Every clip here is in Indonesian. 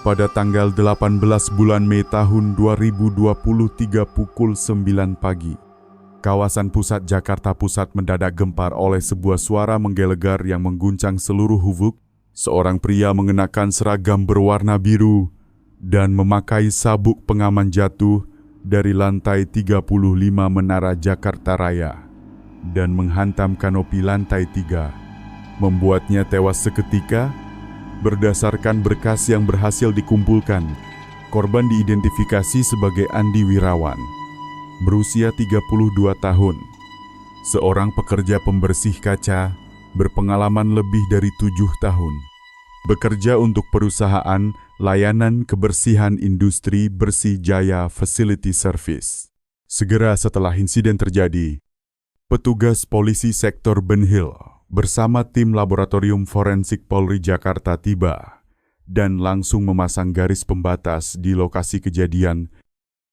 pada tanggal 18 bulan Mei tahun 2023 pukul 9 pagi. Kawasan pusat Jakarta Pusat mendadak gempar oleh sebuah suara menggelegar yang mengguncang seluruh hufuk. Seorang pria mengenakan seragam berwarna biru dan memakai sabuk pengaman jatuh dari lantai 35 Menara Jakarta Raya dan menghantam kanopi lantai 3, membuatnya tewas seketika. Berdasarkan berkas yang berhasil dikumpulkan, korban diidentifikasi sebagai Andi Wirawan, berusia 32 tahun, seorang pekerja pembersih kaca berpengalaman lebih dari 7 tahun, bekerja untuk perusahaan layanan kebersihan industri Bersih Jaya Facility Service. Segera setelah insiden terjadi, petugas polisi sektor Ben Hill bersama tim laboratorium forensik Polri Jakarta tiba dan langsung memasang garis pembatas di lokasi kejadian.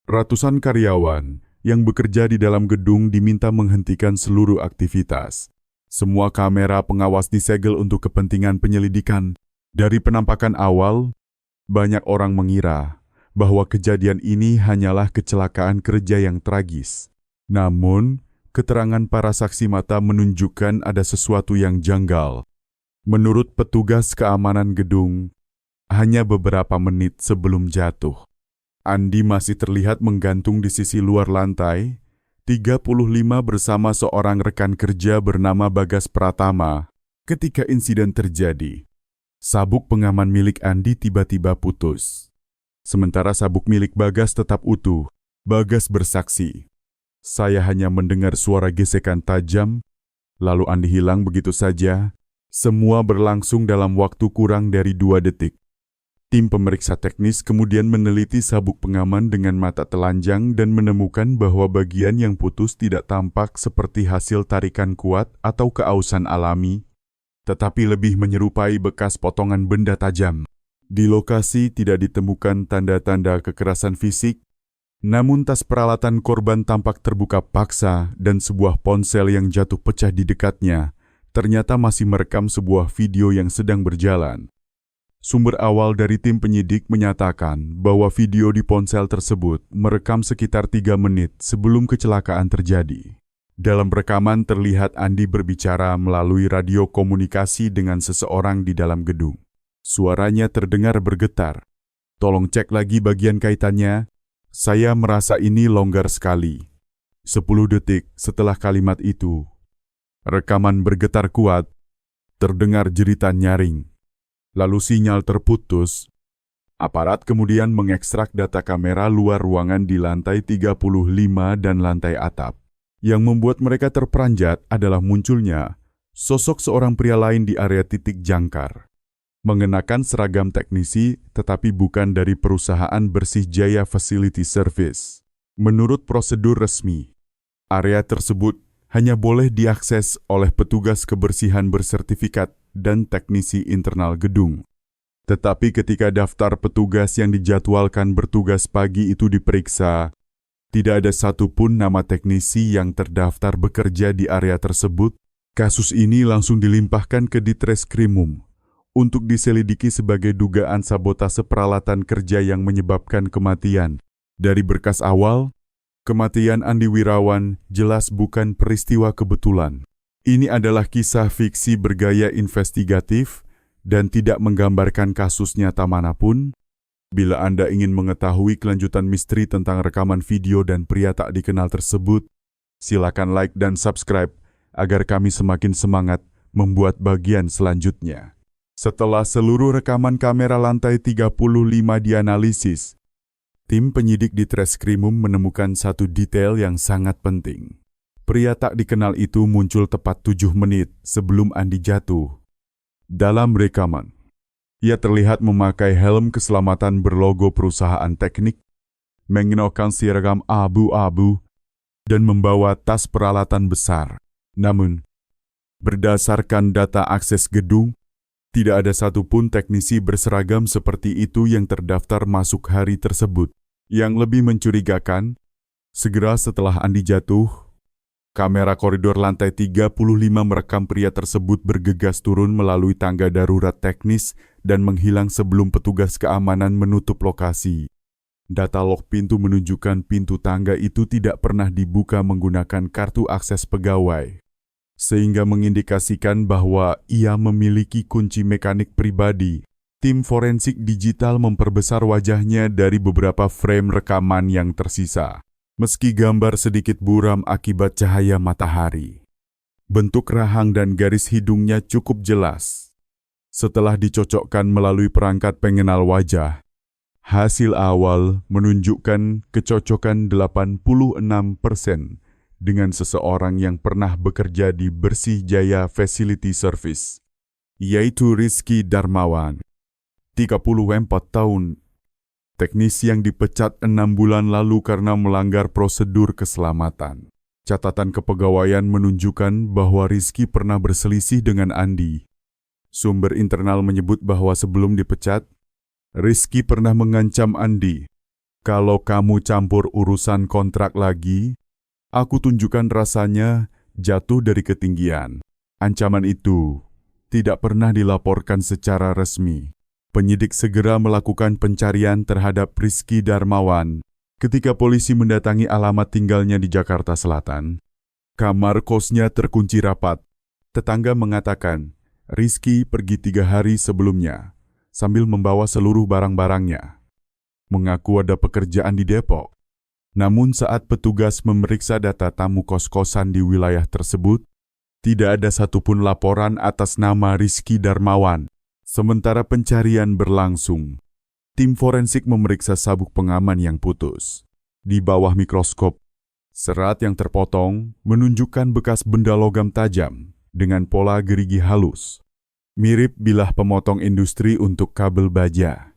Ratusan karyawan yang bekerja di dalam gedung diminta menghentikan seluruh aktivitas. Semua kamera pengawas disegel untuk kepentingan penyelidikan. Dari penampakan awal, banyak orang mengira bahwa kejadian ini hanyalah kecelakaan kerja yang tragis. Namun, keterangan para saksi mata menunjukkan ada sesuatu yang janggal. Menurut petugas keamanan gedung, hanya beberapa menit sebelum jatuh, Andi masih terlihat menggantung di sisi luar lantai 35 bersama seorang rekan kerja bernama Bagas Pratama. Ketika insiden terjadi, sabuk pengaman milik Andi tiba-tiba putus. Sementara sabuk milik Bagas tetap utuh. Bagas bersaksi, "Saya hanya mendengar suara gesekan tajam, lalu Andi hilang begitu saja. Semua berlangsung dalam waktu kurang dari 2 detik. Tim pemeriksa teknis kemudian meneliti sabuk pengaman dengan mata telanjang dan menemukan bahwa bagian yang putus tidak tampak seperti hasil tarikan kuat atau keausan alami, tetapi lebih menyerupai bekas potongan benda tajam. Di lokasi tidak ditemukan tanda-tanda kekerasan fisik, namun tas peralatan korban tampak terbuka paksa dan sebuah ponsel yang jatuh pecah di dekatnya ternyata masih merekam sebuah video yang sedang berjalan. Sumber awal dari tim penyidik menyatakan bahwa video di ponsel tersebut merekam sekitar 3 menit sebelum kecelakaan terjadi. Dalam rekaman terlihat Andi berbicara melalui radio komunikasi dengan seseorang di dalam gedung. Suaranya terdengar bergetar. "Tolong cek lagi bagian kaitannya. Saya merasa ini longgar sekali." 10 detik setelah kalimat itu, rekaman bergetar kuat, terdengar jeritan nyaring. Lalu sinyal terputus. Aparat kemudian mengekstrak data kamera luar ruangan di lantai 35 dan lantai atap. Yang membuat mereka terperanjat adalah munculnya sosok seorang pria lain di area titik jangkar. Mengenakan seragam teknisi tetapi bukan dari perusahaan Bersih Jaya Facility Service. Menurut prosedur resmi, area tersebut hanya boleh diakses oleh petugas kebersihan bersertifikat dan teknisi internal gedung. Tetapi ketika daftar petugas yang dijadwalkan bertugas pagi itu diperiksa, tidak ada satupun nama teknisi yang terdaftar bekerja di area tersebut. Kasus ini langsung dilimpahkan ke Ditreskrimum untuk diselidiki sebagai dugaan sabotase peralatan kerja yang menyebabkan kematian. Dari berkas awal, kematian Andi Wirawan jelas bukan peristiwa kebetulan. Ini adalah kisah fiksi bergaya investigatif dan tidak menggambarkan kasus nyata manapun. Bila Anda ingin mengetahui kelanjutan misteri tentang rekaman video dan pria tak dikenal tersebut, silakan like dan subscribe agar kami semakin semangat membuat bagian selanjutnya. Setelah seluruh rekaman kamera lantai 35 dianalisis, tim penyidik di Treskrimum menemukan satu detail yang sangat penting. Pria tak dikenal itu muncul tepat 7 menit sebelum Andi jatuh. Dalam rekaman, ia terlihat memakai helm keselamatan berlogo perusahaan teknik, mengenakan seragam abu-abu, dan membawa tas peralatan besar. Namun, berdasarkan data akses gedung, tidak ada satupun teknisi berseragam seperti itu yang terdaftar masuk hari tersebut. Yang lebih mencurigakan, segera setelah Andi jatuh, Kamera koridor lantai 35 merekam pria tersebut bergegas turun melalui tangga darurat teknis dan menghilang sebelum petugas keamanan menutup lokasi. Data log pintu menunjukkan pintu tangga itu tidak pernah dibuka menggunakan kartu akses pegawai, sehingga mengindikasikan bahwa ia memiliki kunci mekanik pribadi. Tim forensik digital memperbesar wajahnya dari beberapa frame rekaman yang tersisa. Meski gambar sedikit buram akibat cahaya matahari, bentuk rahang dan garis hidungnya cukup jelas. Setelah dicocokkan melalui perangkat pengenal wajah, hasil awal menunjukkan kecocokan 86% dengan seseorang yang pernah bekerja di Bersih Jaya Facility Service, yaitu Rizky Darmawan, 34 tahun. Teknisi yang dipecat 6 bulan lalu karena melanggar prosedur keselamatan. Catatan kepegawaian menunjukkan bahwa Rizky pernah berselisih dengan Andi. Sumber internal menyebut bahwa sebelum dipecat, Rizky pernah mengancam Andi, "Kalau kamu campur urusan kontrak lagi, aku tunjukkan rasanya jatuh dari ketinggian." Ancaman itu tidak pernah dilaporkan secara resmi. Penyidik segera melakukan pencarian terhadap Rizky Darmawan. Ketika polisi mendatangi alamat tinggalnya di Jakarta Selatan, kamar kosnya terkunci rapat. Tetangga mengatakan, Rizky pergi 3 hari sebelumnya, sambil membawa seluruh barang-barangnya. Mengaku ada pekerjaan di Depok. Namun saat petugas memeriksa data tamu kos-kosan di wilayah tersebut, tidak ada satupun laporan atas nama Rizky Darmawan. Sementara pencarian berlangsung, tim forensik memeriksa sabuk pengaman yang putus. Di bawah mikroskop, serat yang terpotong menunjukkan bekas benda logam tajam dengan pola gerigi halus, mirip bilah pemotong industri untuk kabel baja.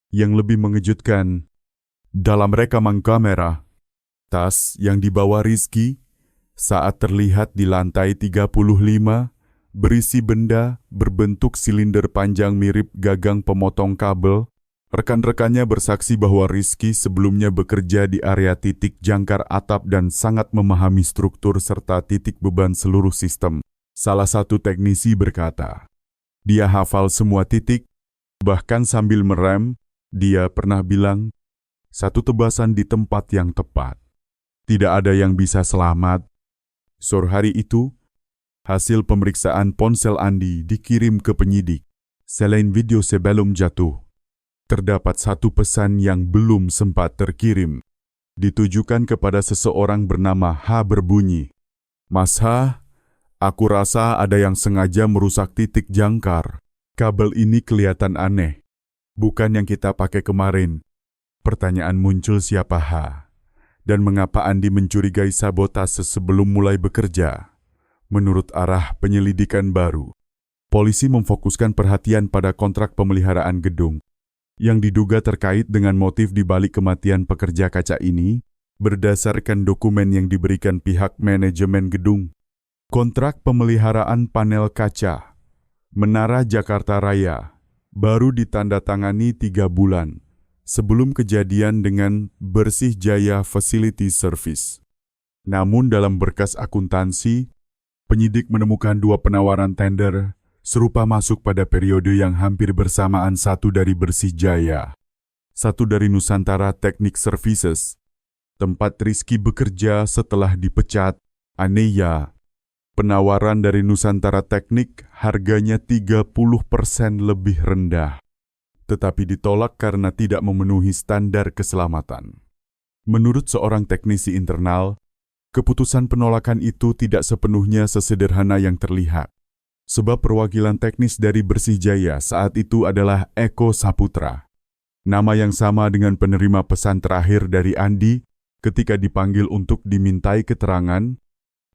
Yang lebih mengejutkan, dalam rekaman kamera, tas yang dibawa Rizky saat terlihat di lantai 35 berisi benda berbentuk silinder panjang mirip gagang pemotong kabel. Rekan-rekannya bersaksi bahwa Rizky sebelumnya bekerja di area titik jangkar atap dan sangat memahami struktur serta titik beban seluruh sistem. Salah satu teknisi berkata, dia hafal semua titik, bahkan sambil merem, dia pernah bilang, satu tebasan di tempat yang tepat. Tidak ada yang bisa selamat. Sore hari itu, hasil pemeriksaan ponsel Andi dikirim ke penyidik. Selain video sebelum jatuh, terdapat satu pesan yang belum sempat terkirim. Ditujukan kepada seseorang bernama H berbunyi, "Mas H, aku rasa ada yang sengaja merusak titik jangkar. Kabel ini kelihatan aneh. Bukan yang kita pakai kemarin." Pertanyaan muncul siapa H, dan mengapa Andi mencurigai sabotase sebelum mulai bekerja. Menurut arah penyelidikan baru, polisi memfokuskan perhatian pada kontrak pemeliharaan gedung, yang diduga terkait dengan motif di balik kematian pekerja kaca ini, berdasarkan dokumen yang diberikan pihak manajemen gedung. Kontrak pemeliharaan panel kaca, Menara Jakarta Raya, baru ditandatangani 3 bulan sebelum kejadian dengan Bersih Jaya Facility Service. Namun dalam berkas akuntansi, penyidik menemukan 2 penawaran tender serupa masuk pada periode yang hampir bersamaan, satu dari Bersih Jaya, satu dari Nusantara Technic Services, tempat Rizky bekerja setelah dipecat. Anehnya, penawaran dari Nusantara Teknik harganya 30% lebih rendah, tetapi ditolak karena tidak memenuhi standar keselamatan. Menurut seorang teknisi internal, keputusan penolakan itu tidak sepenuhnya sesederhana yang terlihat, sebab perwakilan teknis dari Bersih Jaya saat itu adalah Eko Saputra, nama yang sama dengan penerima pesan terakhir dari Andi ketika dipanggil untuk dimintai keterangan.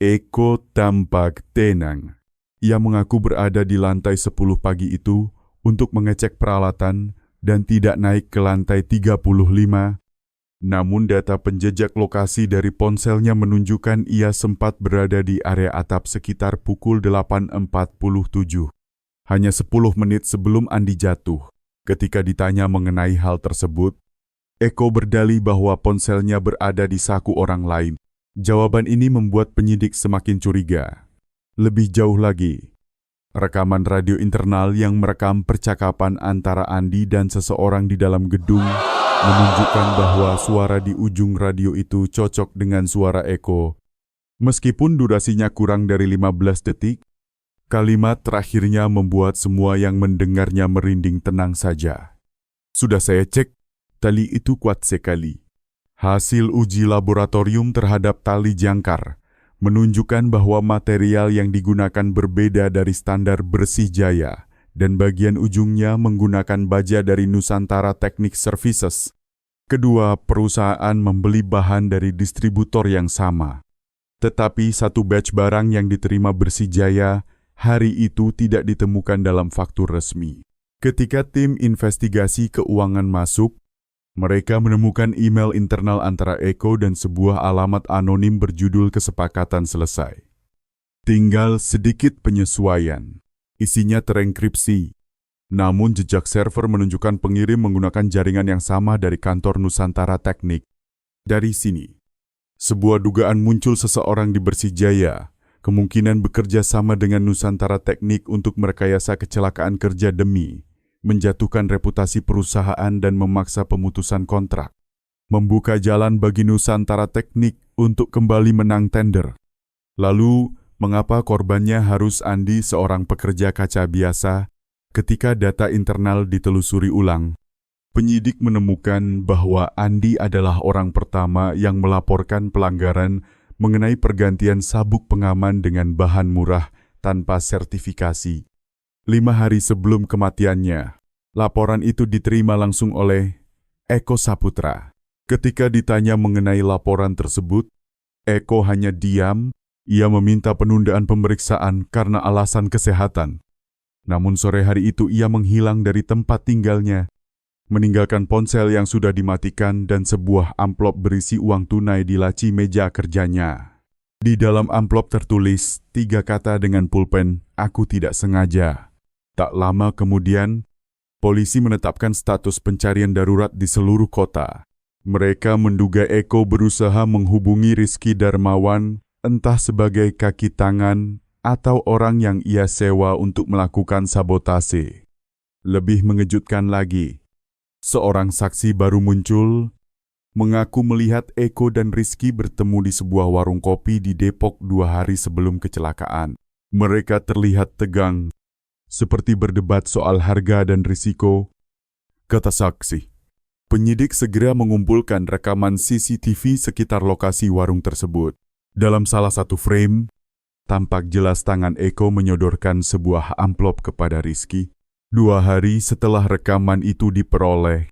Eko tampak tenang. Ia mengaku berada di lantai 10 pagi itu untuk mengecek peralatan dan tidak naik ke lantai 35. Namun data penjejak lokasi dari ponselnya menunjukkan ia sempat berada di area atap sekitar pukul 8.47. Hanya 10 menit sebelum Andi jatuh. Ketika ditanya mengenai hal tersebut, Eko berdalih bahwa ponselnya berada di saku orang lain. Jawaban ini membuat penyidik semakin curiga. Lebih jauh lagi, rekaman radio internal yang merekam percakapan antara Andi dan seseorang di dalam gedung menunjukkan bahwa suara di ujung radio itu cocok dengan suara Eko. Meskipun durasinya kurang dari 15 detik, kalimat terakhirnya membuat semua yang mendengarnya merinding tenang saja. Sudah saya cek, tali itu kuat sekali. Hasil uji laboratorium terhadap tali jangkar menunjukkan bahwa material yang digunakan berbeda dari standar bersih jaya dan bagian ujungnya menggunakan baja dari Nusantara Technic Services. Kedua perusahaan membeli bahan dari distributor yang sama. Tetapi satu batch barang yang diterima Bersih Jaya hari itu tidak ditemukan dalam faktur resmi. Ketika tim investigasi keuangan masuk, mereka menemukan email internal antara Eko dan sebuah alamat anonim berjudul Kesepakatan Selesai. Tinggal sedikit penyesuaian. Isinya terenkripsi. Namun jejak server menunjukkan pengirim menggunakan jaringan yang sama dari kantor Nusantara Teknik. Dari sini, sebuah dugaan muncul seseorang di Bersih Jaya, kemungkinan bekerja sama dengan Nusantara Teknik untuk merekayasa kecelakaan kerja demi menjatuhkan reputasi perusahaan dan memaksa pemutusan kontrak. Membuka jalan bagi Nusantara Teknik untuk kembali menang tender. Lalu, mengapa korbannya harus Andi, seorang pekerja kaca biasa? Ketika data internal ditelusuri ulang, penyidik menemukan bahwa Andi adalah orang pertama yang melaporkan pelanggaran mengenai pergantian sabuk pengaman dengan bahan murah tanpa sertifikasi. 5 hari sebelum kematiannya, laporan itu diterima langsung oleh Eko Saputra. Ketika ditanya mengenai laporan tersebut, Eko hanya diam. Ia meminta penundaan pemeriksaan karena alasan kesehatan. Namun sore hari itu ia menghilang dari tempat tinggalnya, meninggalkan ponsel yang sudah dimatikan dan sebuah amplop berisi uang tunai di laci meja kerjanya. Di dalam amplop tertulis 3 kata dengan pulpen, "Aku tidak sengaja." Tak lama kemudian, polisi menetapkan status pencarian darurat di seluruh kota. Mereka menduga Eko berusaha menghubungi Rizky Darmawan, entah sebagai kaki tangan atau orang yang ia sewa untuk melakukan sabotase. Lebih mengejutkan lagi, seorang saksi baru muncul, mengaku melihat Eko dan Rizky bertemu di sebuah warung kopi di Depok 2 hari sebelum kecelakaan. Mereka terlihat tegang, seperti berdebat soal harga dan risiko, kata saksi. Penyidik segera mengumpulkan rekaman CCTV sekitar lokasi warung tersebut. Dalam salah satu frame, tampak jelas tangan Eko menyodorkan sebuah amplop kepada Rizky. 2 hari setelah rekaman itu diperoleh,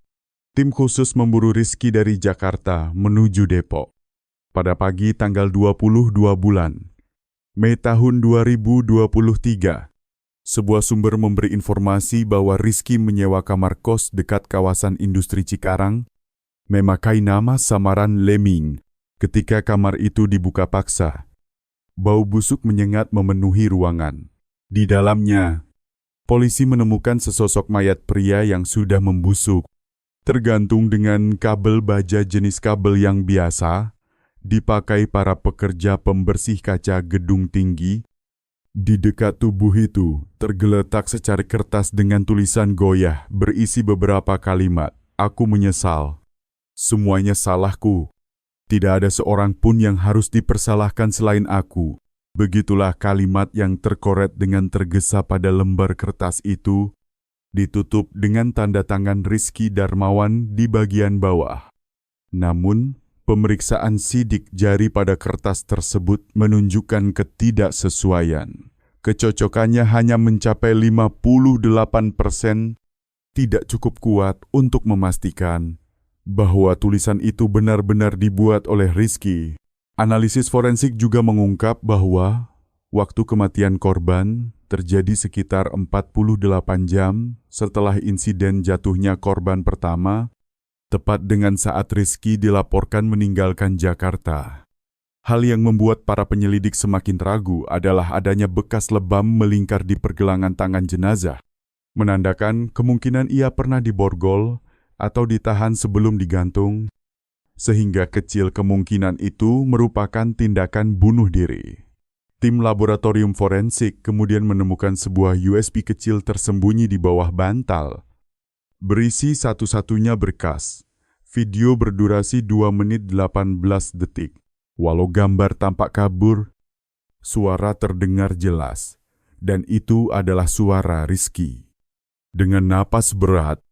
tim khusus memburu Rizky dari Jakarta menuju Depok. Pada pagi tanggal 22 bulan Mei tahun 2023, sebuah sumber memberi informasi bahwa Rizky menyewa kamar kos dekat kawasan industri Cikarang, memakai nama samaran Leming. Ketika kamar itu dibuka paksa, bau busuk menyengat memenuhi ruangan. Di dalamnya, polisi menemukan sesosok mayat pria yang sudah membusuk, tergantung dengan kabel baja jenis kabel yang biasa, dipakai para pekerja pembersih kaca gedung tinggi. Di dekat tubuh itu, tergeletak secari kertas dengan tulisan goyah berisi beberapa kalimat, "Aku menyesal. Semuanya salahku. Tidak ada seorang pun yang harus dipersalahkan selain aku." Begitulah kalimat yang terkoret dengan tergesa pada lembar kertas itu, ditutup dengan tanda tangan Rizky Darmawan di bagian bawah. Namun, pemeriksaan sidik jari pada kertas tersebut menunjukkan ketidaksesuaian. Kecocokannya hanya mencapai 58%, tidak cukup kuat untuk memastikan bahwa tulisan itu benar-benar dibuat oleh Rizky. Analisis forensik juga mengungkap bahwa waktu kematian korban terjadi sekitar 48 jam setelah insiden jatuhnya korban pertama, tepat dengan saat Rizky dilaporkan meninggalkan Jakarta. Hal yang membuat para penyelidik semakin ragu adalah adanya bekas lebam melingkar di pergelangan tangan jenazah, menandakan kemungkinan ia pernah diborgol atau ditahan sebelum digantung. sehingga kecil kemungkinan itu merupakan tindakan bunuh diri. Tim laboratorium forensik kemudian menemukan sebuah USB kecil tersembunyi di bawah bantal. Berisi satu-satunya berkas. Video berdurasi 2 menit 18 detik. Walau gambar tampak kabur, suara terdengar jelas. Dan itu adalah suara Rizky. Dengan napas berat,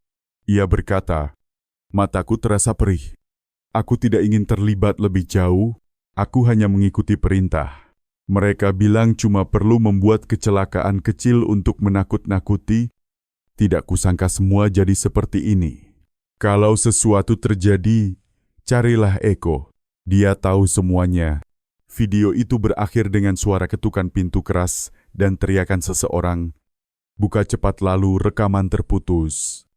ia berkata, "Mataku terasa perih. Aku tidak ingin terlibat lebih jauh, aku hanya mengikuti perintah. Mereka bilang cuma perlu membuat kecelakaan kecil untuk menakut-nakuti. Tidak kusangka semua jadi seperti ini. Kalau sesuatu terjadi, carilah Eko. Dia tahu semuanya." Video itu berakhir dengan suara ketukan pintu keras dan teriakan seseorang. Buka cepat lalu rekaman terputus.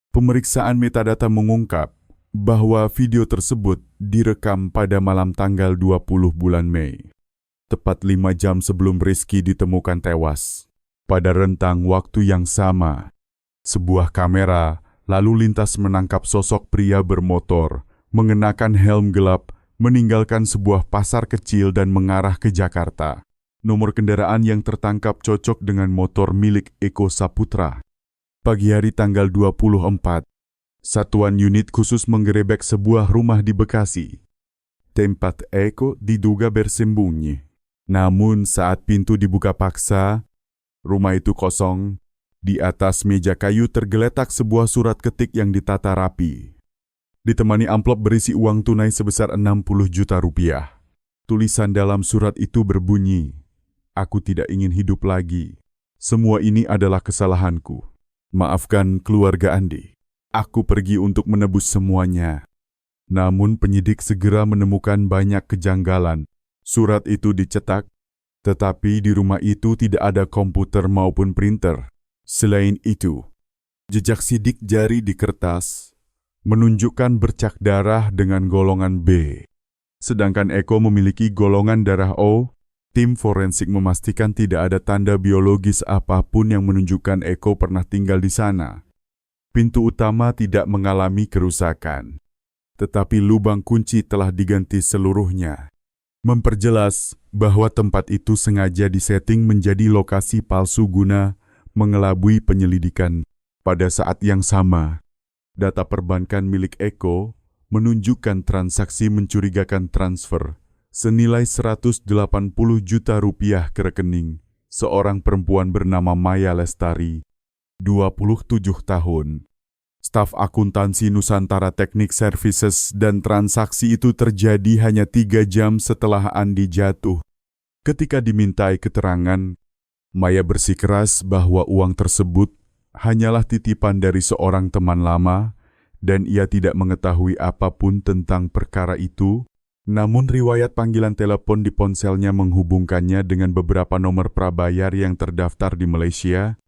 Pemeriksaan metadata mengungkap bahwa video tersebut direkam pada malam tanggal 20 bulan Mei. Tepat 5 jam sebelum Rizky ditemukan tewas. Pada rentang waktu yang sama, sebuah kamera lalu lintas menangkap sosok pria bermotor, mengenakan helm gelap, meninggalkan sebuah pasar kecil dan mengarah ke Jakarta. Nomor kendaraan yang tertangkap cocok dengan motor milik Eko Saputra. Pagi hari tanggal 24, satuan unit khusus menggerebek sebuah rumah di Bekasi. Tempat Eko diduga bersembunyi. Namun saat pintu dibuka paksa, rumah itu kosong. Di atas meja kayu tergeletak sebuah surat ketik yang ditata rapi. Ditemani amplop berisi uang tunai sebesar 60 juta rupiah. Tulisan dalam surat itu berbunyi, "Aku tidak ingin hidup lagi. Semua ini adalah kesalahanku. Maafkan keluarga Andi. Aku pergi untuk menebus semuanya." Namun penyidik segera menemukan banyak kejanggalan. Surat itu dicetak, tetapi di rumah itu tidak ada komputer maupun printer. Selain itu, jejak sidik jari di kertas menunjukkan bercak darah dengan golongan B. Sedangkan Eko memiliki golongan darah O. Tim forensik memastikan tidak ada tanda biologis apapun yang menunjukkan Eko pernah tinggal di sana. Pintu utama tidak mengalami kerusakan, tetapi lubang kunci telah diganti seluruhnya. Memperjelas bahwa tempat itu sengaja disetting menjadi lokasi palsu guna mengelabui penyelidikan. Pada saat yang sama, data perbankan milik Eko menunjukkan transaksi mencurigakan transfer senilai 180 juta rupiah ke rekening seorang perempuan bernama Maya Lestari, 27 tahun. Staf akuntansi Nusantara Teknik Services, dan transaksi itu terjadi hanya 3 jam setelah Andi jatuh. Ketika dimintai keterangan, Maya bersikeras bahwa uang tersebut hanyalah titipan dari seorang teman lama dan ia tidak mengetahui apapun tentang perkara itu. Namun riwayat panggilan telepon di ponselnya menghubungkannya dengan beberapa nomor prabayar yang terdaftar di Malaysia,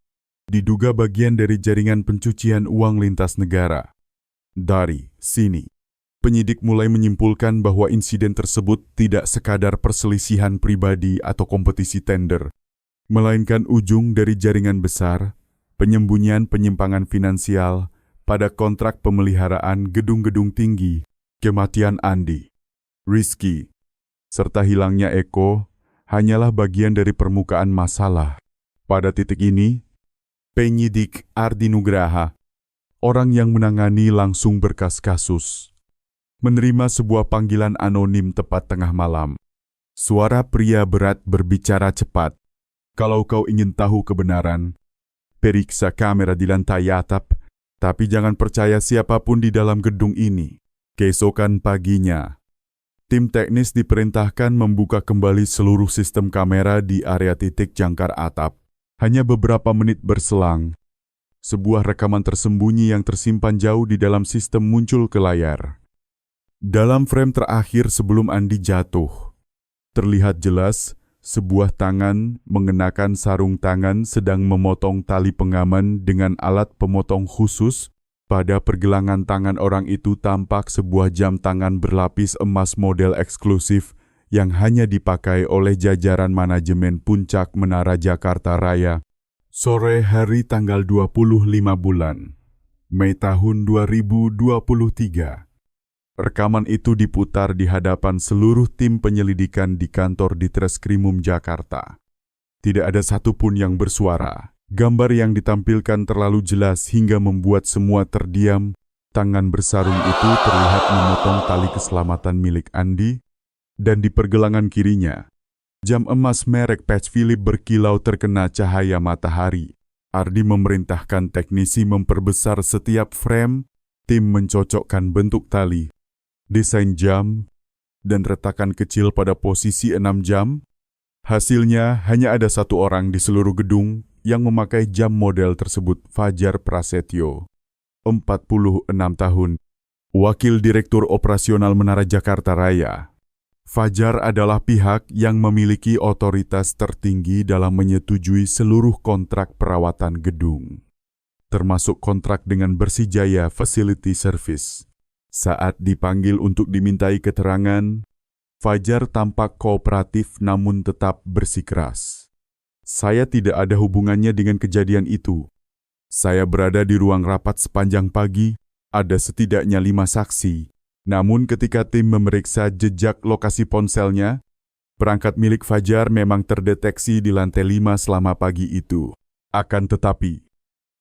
diduga bagian dari jaringan pencucian uang lintas negara. Dari sini, penyidik mulai menyimpulkan bahwa insiden tersebut tidak sekadar perselisihan pribadi atau kompetisi tender, melainkan ujung dari jaringan besar, penyembunyian penyimpangan finansial pada kontrak pemeliharaan gedung-gedung tinggi, kematian Andi, Rizky, serta hilangnya Eko hanyalah bagian dari permukaan masalah. Pada titik ini, penyidik Ardi Nugraha, orang yang menangani langsung berkas kasus, menerima sebuah panggilan anonim tepat tengah malam. Suara pria berat berbicara cepat. "Kalau kau ingin tahu kebenaran, periksa kamera di lantai atap, tapi jangan percaya siapapun di dalam gedung ini." Keesokan paginya, tim teknis diperintahkan membuka kembali seluruh sistem kamera di area titik jangkar atap. Hanya beberapa menit berselang, sebuah rekaman tersembunyi yang tersimpan jauh di dalam sistem muncul ke layar. Dalam frame terakhir sebelum Andi jatuh, terlihat jelas sebuah tangan mengenakan sarung tangan sedang memotong tali pengaman dengan alat pemotong khusus. Pada pergelangan tangan orang itu tampak sebuah jam tangan berlapis emas model eksklusif yang hanya dipakai oleh jajaran manajemen Puncak Menara Jakarta Raya. Sore hari tanggal 25 bulan Mei tahun 2023. Rekaman itu diputar di hadapan seluruh tim penyelidikan di kantor Ditreskrimum Jakarta. Tidak ada satupun yang bersuara. Gambar yang ditampilkan terlalu jelas hingga membuat semua terdiam. Tangan bersarung itu terlihat memotong tali keselamatan milik Andi, dan di pergelangan kirinya, jam emas merek Patek Philippe berkilau terkena cahaya matahari. Ardi memerintahkan teknisi memperbesar setiap frame, tim mencocokkan bentuk tali, desain jam, dan retakan kecil pada posisi 6 jam. Hasilnya hanya ada satu orang di seluruh gedung yang memakai jam model tersebut, Fajar Prasetyo, 46 tahun, Wakil Direktur Operasional Menara Jakarta Raya. Fajar adalah pihak yang memiliki otoritas tertinggi dalam menyetujui seluruh kontrak perawatan gedung, termasuk kontrak dengan Bersijaya Facility Service. Saat dipanggil untuk dimintai keterangan, Fajar tampak kooperatif namun tetap bersikeras. Saya tidak ada hubungannya dengan kejadian itu. Saya berada di ruang rapat sepanjang pagi, ada setidaknya 5 saksi. Namun ketika tim memeriksa jejak lokasi ponselnya, perangkat milik Fajar memang terdeteksi di lantai 5 selama pagi itu. Akan tetapi,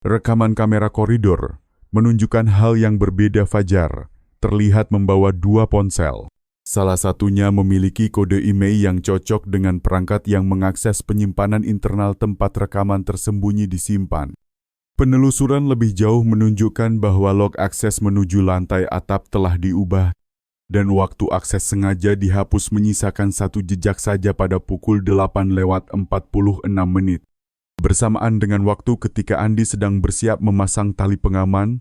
rekaman kamera koridor menunjukkan hal yang berbeda. Fajar terlihat membawa 2 ponsel. Salah satunya memiliki kode email yang cocok dengan perangkat yang mengakses penyimpanan internal tempat rekaman tersembunyi disimpan. Penelusuran lebih jauh menunjukkan bahwa log akses menuju lantai atap telah diubah, dan waktu akses sengaja dihapus menyisakan 1 jejak saja pada pukul 8:46. Bersamaan dengan waktu ketika Andi sedang bersiap memasang tali pengaman,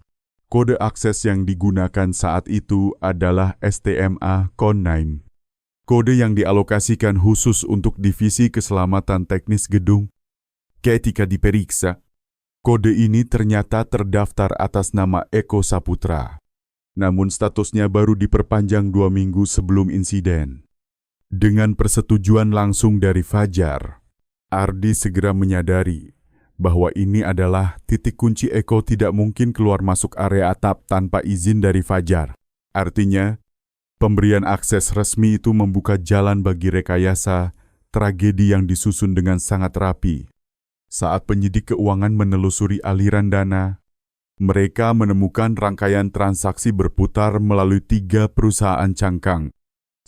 kode akses yang digunakan saat itu adalah STMA Code 9. Kode yang dialokasikan khusus untuk Divisi Keselamatan Teknis Gedung. Ketika diperiksa, kode ini ternyata terdaftar atas nama Eko Saputra. Namun statusnya baru diperpanjang 2 minggu sebelum insiden. Dengan persetujuan langsung dari Fajar, Ardi segera menyadari bahwa ini adalah titik kunci. Eko tidak mungkin keluar masuk area atap tanpa izin dari Fajar. Artinya, pemberian akses resmi itu membuka jalan bagi rekayasa tragedi yang disusun dengan sangat rapi. Saat penyidik keuangan menelusuri aliran dana, mereka menemukan rangkaian transaksi berputar melalui 3 perusahaan cangkang.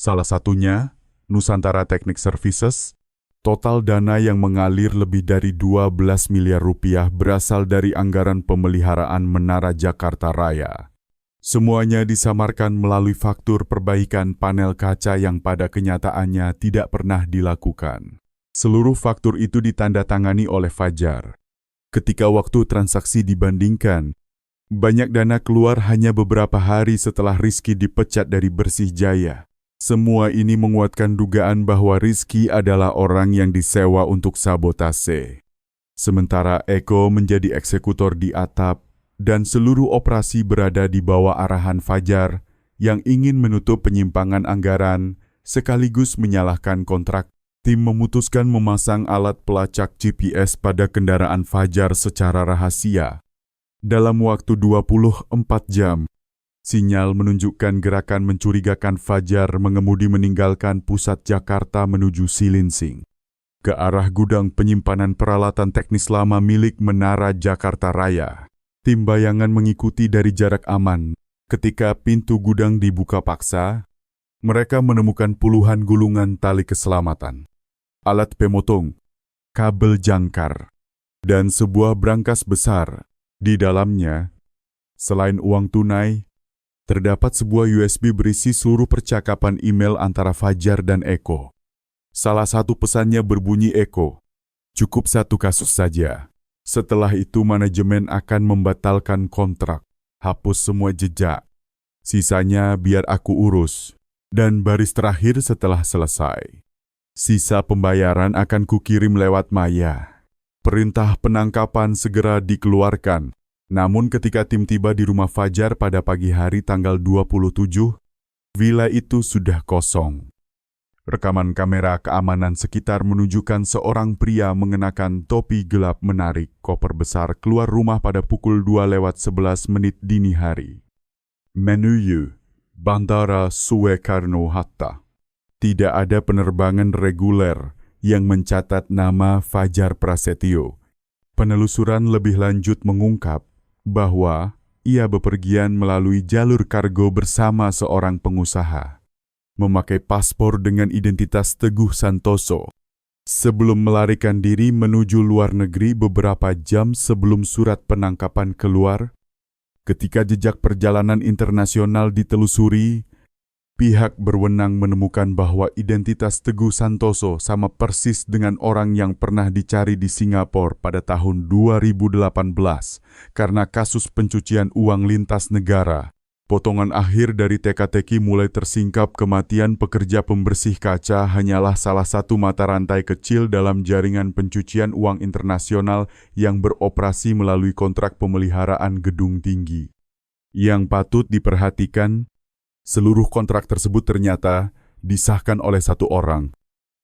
Salah satunya, Nusantara Technic Services. Total dana yang mengalir lebih dari 12 miliar rupiah berasal dari anggaran pemeliharaan Menara Jakarta Raya. Semuanya disamarkan melalui faktur perbaikan panel kaca yang pada kenyataannya tidak pernah dilakukan. Seluruh faktur itu ditandatangani oleh Fajar. Ketika waktu transaksi dibandingkan, banyak dana keluar hanya beberapa hari setelah Rizky dipecat dari Bersijaya. Semua ini menguatkan dugaan bahwa Rizky adalah orang yang disewa untuk sabotase. Sementara Eko menjadi eksekutor di atap dan seluruh operasi berada di bawah arahan Fajar yang ingin menutup penyimpangan anggaran sekaligus menyalahkan kontrak. Tim memutuskan memasang alat pelacak GPS pada kendaraan Fajar secara rahasia. Dalam waktu 24 jam, sinyal menunjukkan gerakan mencurigakan Fajar mengemudi meninggalkan pusat Jakarta menuju Cilincing, ke arah gudang penyimpanan peralatan teknis lama milik Menara Jakarta Raya. Tim bayangan mengikuti dari jarak aman. Ketika pintu gudang dibuka paksa, mereka menemukan puluhan gulungan tali keselamatan, alat pemotong, kabel jangkar, dan sebuah brankas besar. Di dalamnya, selain uang tunai, terdapat sebuah USB berisi seluruh percakapan email antara Fajar dan Eko. Salah satu pesannya berbunyi, "Eko, cukup 1 kasus saja. Setelah itu manajemen akan membatalkan kontrak. Hapus semua jejak. Sisanya biar aku urus." Dan baris terakhir setelah selesai, "Sisa pembayaran akan kukirim lewat Maya." Perintah penangkapan segera dikeluarkan. Namun ketika tim tiba di rumah Fajar pada pagi hari tanggal 27, villa itu sudah kosong. Rekaman kamera keamanan sekitar menunjukkan seorang pria mengenakan topi gelap menarik koper besar keluar rumah pada pukul 2:11 dini hari. Menu Bandara Soekarno-Hatta. Tidak ada penerbangan reguler yang mencatat nama Fajar Prasetyo. Penelusuran lebih lanjut mengungkap bahwa ia bepergian melalui jalur kargo bersama seorang pengusaha, memakai paspor dengan identitas Teguh Santoso, sebelum melarikan diri menuju luar negeri beberapa jam sebelum surat penangkapan keluar. Ketika jejak perjalanan internasional ditelusuri, pihak berwenang menemukan bahwa identitas Teguh Santoso sama persis dengan orang yang pernah dicari di Singapura pada tahun 2018 karena kasus pencucian uang lintas negara. Potongan akhir dari teka-teki mulai tersingkap kematian pekerja pembersih kaca hanyalah salah satu mata rantai kecil dalam jaringan pencucian uang internasional yang beroperasi melalui kontrak pemeliharaan gedung tinggi. Yang patut diperhatikan, seluruh kontrak tersebut ternyata disahkan oleh satu orang,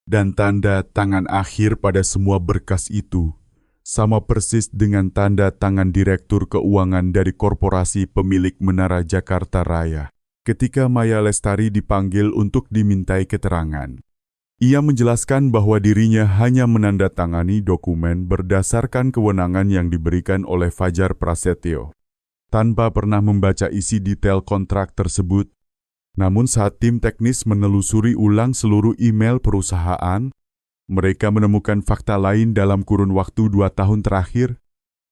dan tanda tangan akhir pada semua berkas itu sama persis dengan tanda tangan Direktur Keuangan dari korporasi pemilik Menara Jakarta Raya. Ketika Maya Lestari dipanggil untuk dimintai keterangan, ia menjelaskan bahwa dirinya hanya menandatangani dokumen berdasarkan kewenangan yang diberikan oleh Fajar Prasetyo, tanpa pernah membaca isi detail kontrak tersebut. Namun saat tim teknis menelusuri ulang seluruh email perusahaan, mereka menemukan fakta lain dalam kurun waktu 2 tahun terakhir.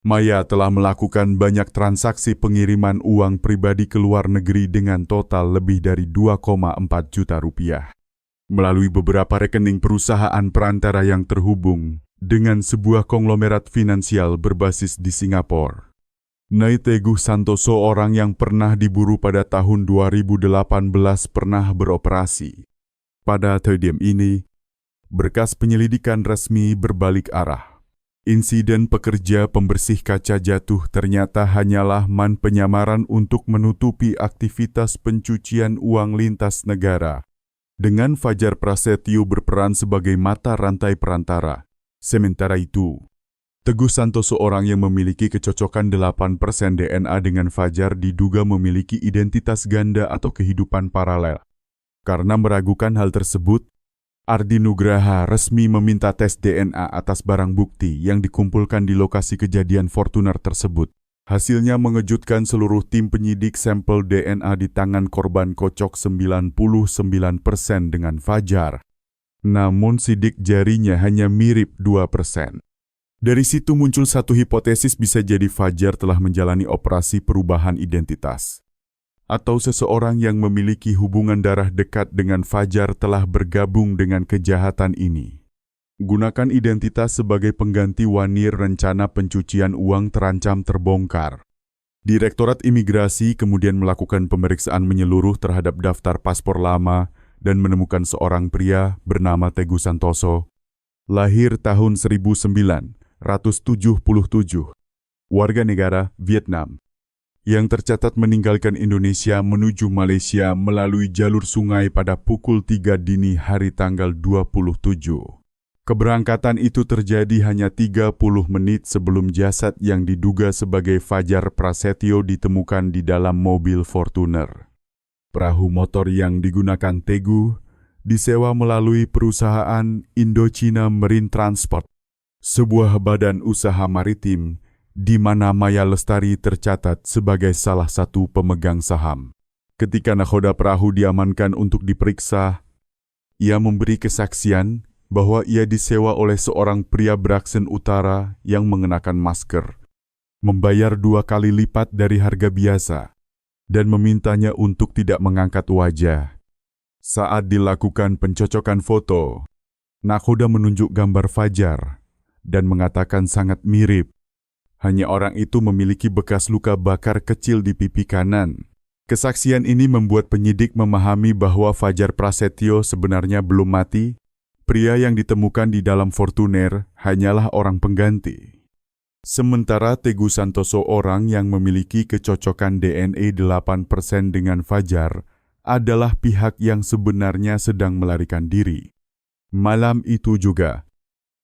Maya telah melakukan banyak transaksi pengiriman uang pribadi ke luar negeri dengan total lebih dari 2,4 juta rupiah. Melalui beberapa rekening perusahaan perantara yang terhubung dengan sebuah konglomerat finansial berbasis di Singapura. Teguh Santoso, orang yang pernah diburu pada tahun 2018, pernah beroperasi. Pada stadium ini, berkas penyelidikan resmi berbalik arah. Insiden pekerja pembersih kaca jatuh ternyata hanyalah penyamaran untuk menutupi aktivitas pencucian uang lintas negara. Dengan Fajar Prasetyo berperan sebagai mata rantai perantara. Sementara itu, Teguh Santoso, orang yang memiliki kecocokan 8% DNA dengan Fajar, diduga memiliki identitas ganda atau kehidupan paralel. Karena meragukan hal tersebut, Ardi Nugraha resmi meminta tes DNA atas barang bukti yang dikumpulkan di lokasi kejadian Fortuner tersebut. Hasilnya mengejutkan seluruh tim penyidik. Sampel DNA di tangan korban kocok 99% dengan Fajar. Namun sidik jarinya hanya mirip 2%. Dari situ muncul satu hipotesis, bisa jadi Fajar telah menjalani operasi perubahan identitas. Atau seseorang yang memiliki hubungan darah dekat dengan Fajar telah bergabung dengan kejahatan ini. Gunakan identitas sebagai pengganti wanir, rencana pencucian uang terancam terbongkar. Direktorat Imigrasi kemudian melakukan pemeriksaan menyeluruh terhadap daftar paspor lama dan menemukan seorang pria bernama Teguh Santoso, lahir tahun 1977, warga negara Vietnam, yang tercatat meninggalkan Indonesia menuju Malaysia melalui jalur sungai pada pukul 3 dini hari tanggal 27. Keberangkatan itu terjadi hanya 30 menit sebelum jasad yang diduga sebagai Fajar Prasetyo ditemukan di dalam mobil Fortuner. Perahu motor yang digunakan Teguh disewa melalui perusahaan Indochina Marine Transport, sebuah badan usaha maritim di mana Maya Lestari tercatat sebagai salah satu pemegang saham. Ketika nakoda perahu diamankan untuk diperiksa, ia memberi kesaksian bahwa ia disewa oleh seorang pria beraksen utara yang mengenakan masker, membayar 2 kali lipat dari harga biasa, dan memintanya untuk tidak mengangkat wajah. Saat dilakukan pencocokan foto, nakoda menunjuk gambar Fajar dan mengatakan sangat mirip. Hanya orang itu memiliki bekas luka bakar kecil di pipi kanan. Kesaksian ini membuat penyidik memahami bahwa Fajar Prasetyo sebenarnya belum mati. Pria yang ditemukan di dalam Fortuner hanyalah orang pengganti. Sementara Teguh Santoso, orang yang memiliki kecocokan DNA 8% dengan Fajar, adalah pihak yang sebenarnya sedang melarikan diri. Malam itu juga,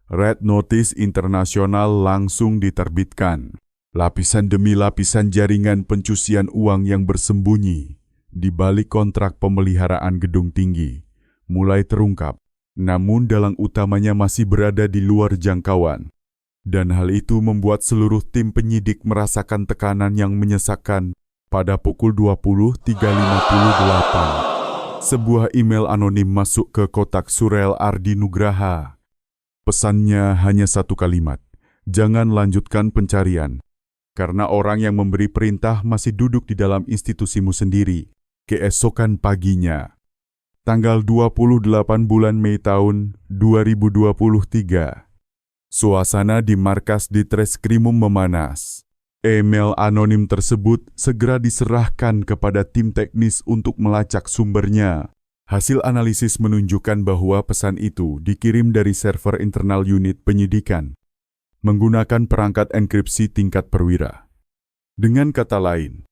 Red Notice internasional langsung diterbitkan. Lapisan demi lapisan jaringan pencucian uang yang bersembunyi di balik kontrak pemeliharaan gedung tinggi mulai terungkap, namun dalang utamanya masih berada di luar jangkauan. Dan hal itu membuat seluruh tim penyidik merasakan tekanan yang menyesakkan. Pada pukul 23.58, sebuah email anonim masuk ke kotak surel Ardi Nugraha. Pesannya hanya satu kalimat, jangan lanjutkan pencarian, karena orang yang memberi perintah masih duduk di dalam institusimu sendiri. Keesokan paginya, tanggal 28 bulan Mei tahun 2023, suasana di markas Ditreskrimum memanas. Email anonim tersebut segera diserahkan kepada tim teknis untuk melacak sumbernya. Hasil analisis menunjukkan bahwa pesan itu dikirim dari server internal unit penyidikan, menggunakan perangkat enkripsi tingkat perwira. Dengan kata lain,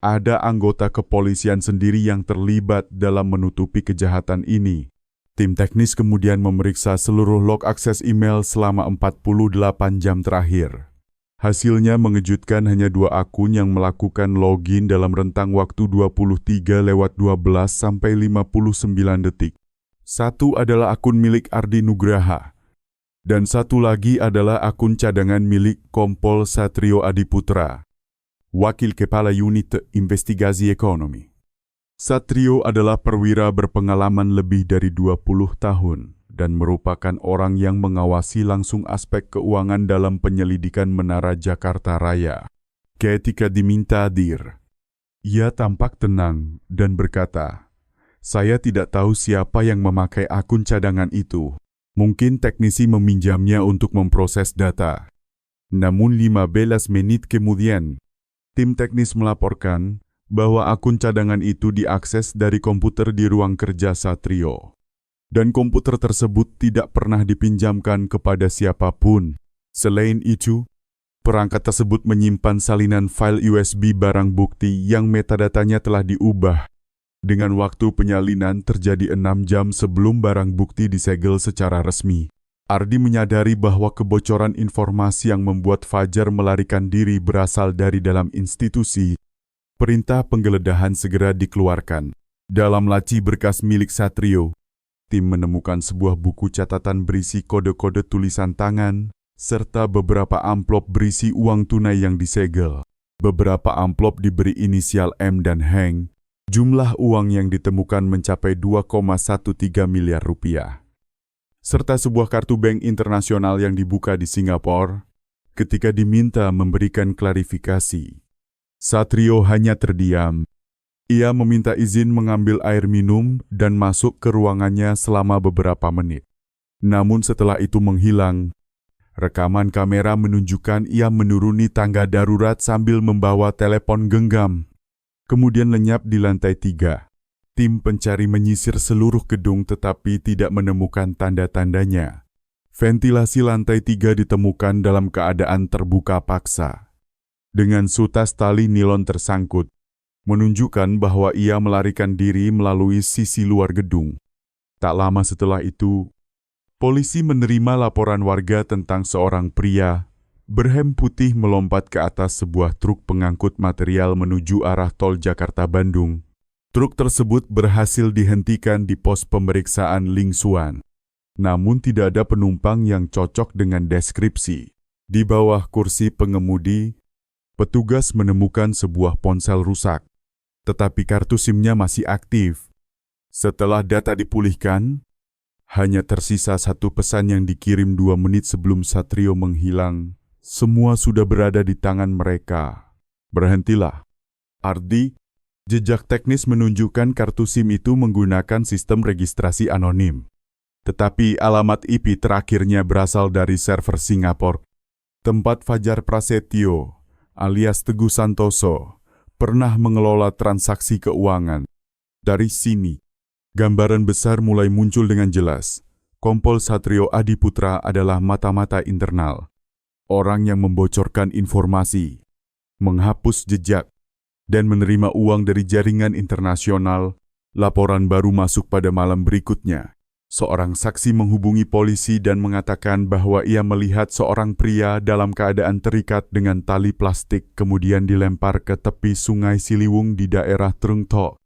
ada anggota kepolisian sendiri yang terlibat dalam menutupi kejahatan ini. Tim teknis kemudian memeriksa seluruh log akses email selama 48 jam terakhir. Hasilnya mengejutkan, hanya 2 akun yang melakukan login dalam rentang waktu 23:12 sampai 59 detik. Satu adalah akun milik Ardi Nugraha, dan satu lagi adalah akun cadangan milik Kompol Satrio Adiputra, Wakil Kepala Unit Investigasi Ekonomi. Satrio adalah perwira berpengalaman lebih dari 20 tahun. Dan merupakan orang yang mengawasi langsung aspek keuangan dalam penyelidikan Menara Jakarta Raya. Ketika diminta hadir, ia tampak tenang dan berkata, "Saya tidak tahu siapa yang memakai akun cadangan itu. Mungkin teknisi meminjamnya untuk memproses data." Namun 15 menit kemudian, tim teknis melaporkan bahwa akun cadangan itu diakses dari komputer di ruang kerja Satrio. Dan komputer tersebut tidak pernah dipinjamkan kepada siapapun. Selain itu, perangkat tersebut menyimpan salinan file USB barang bukti yang metadatanya telah diubah. Dengan waktu penyalinan terjadi 6 jam sebelum barang bukti disegel secara resmi. Ardi menyadari bahwa kebocoran informasi yang membuat Fajar melarikan diri berasal dari dalam institusi. Perintah penggeledahan segera dikeluarkan. Dalam laci berkas milik Satrio, tim menemukan sebuah buku catatan berisi kode-kode tulisan tangan, serta beberapa amplop berisi uang tunai yang disegel. Beberapa amplop diberi inisial M dan Heng. Jumlah uang yang ditemukan mencapai 2,13 miliar rupiah. Serta sebuah kartu bank internasional yang dibuka di Singapura. Ketika diminta memberikan klarifikasi, Satrio hanya terdiam. Ia meminta izin mengambil air minum dan masuk ke ruangannya selama beberapa menit. Namun setelah itu menghilang. Rekaman kamera menunjukkan ia menuruni tangga darurat sambil membawa telepon genggam. Kemudian lenyap di lantai 3. Tim pencari menyisir seluruh gedung tetapi tidak menemukan tanda-tandanya. Ventilasi lantai 3 ditemukan dalam keadaan terbuka paksa, dengan sutas tali nilon tersangkut, menunjukkan bahwa ia melarikan diri melalui sisi luar gedung. Tak lama setelah itu, polisi menerima laporan warga tentang seorang pria berhem putih melompat ke atas sebuah truk pengangkut material menuju arah tol Jakarta-Bandung. Truk tersebut berhasil dihentikan di pos pemeriksaan Lingsuan. Namun tidak ada penumpang yang cocok dengan deskripsi. Di bawah kursi pengemudi, petugas menemukan sebuah ponsel rusak, tetapi kartu SIM-nya masih aktif. Setelah data dipulihkan, hanya tersisa satu pesan yang dikirim 2 menit sebelum Satrio menghilang. Semua sudah berada di tangan mereka. Berhentilah, Ardi. Jejak teknis menunjukkan kartu SIM itu menggunakan sistem registrasi anonim. Tetapi alamat IP terakhirnya berasal dari server Singapura, tempat Fajar Prasetyo alias Teguh Santoso pernah mengelola transaksi keuangan. Dari sini, gambaran besar mulai muncul dengan jelas. Kompol Satrio Adiputra adalah mata-mata internal. Orang yang membocorkan informasi, menghapus jejak, dan menerima uang dari jaringan internasional. Laporan baru masuk pada malam berikutnya. Seorang saksi menghubungi polisi dan mengatakan bahwa ia melihat seorang pria dalam keadaan terikat dengan tali plastik kemudian dilempar ke tepi Sungai Siliwung di daerah Trengtok.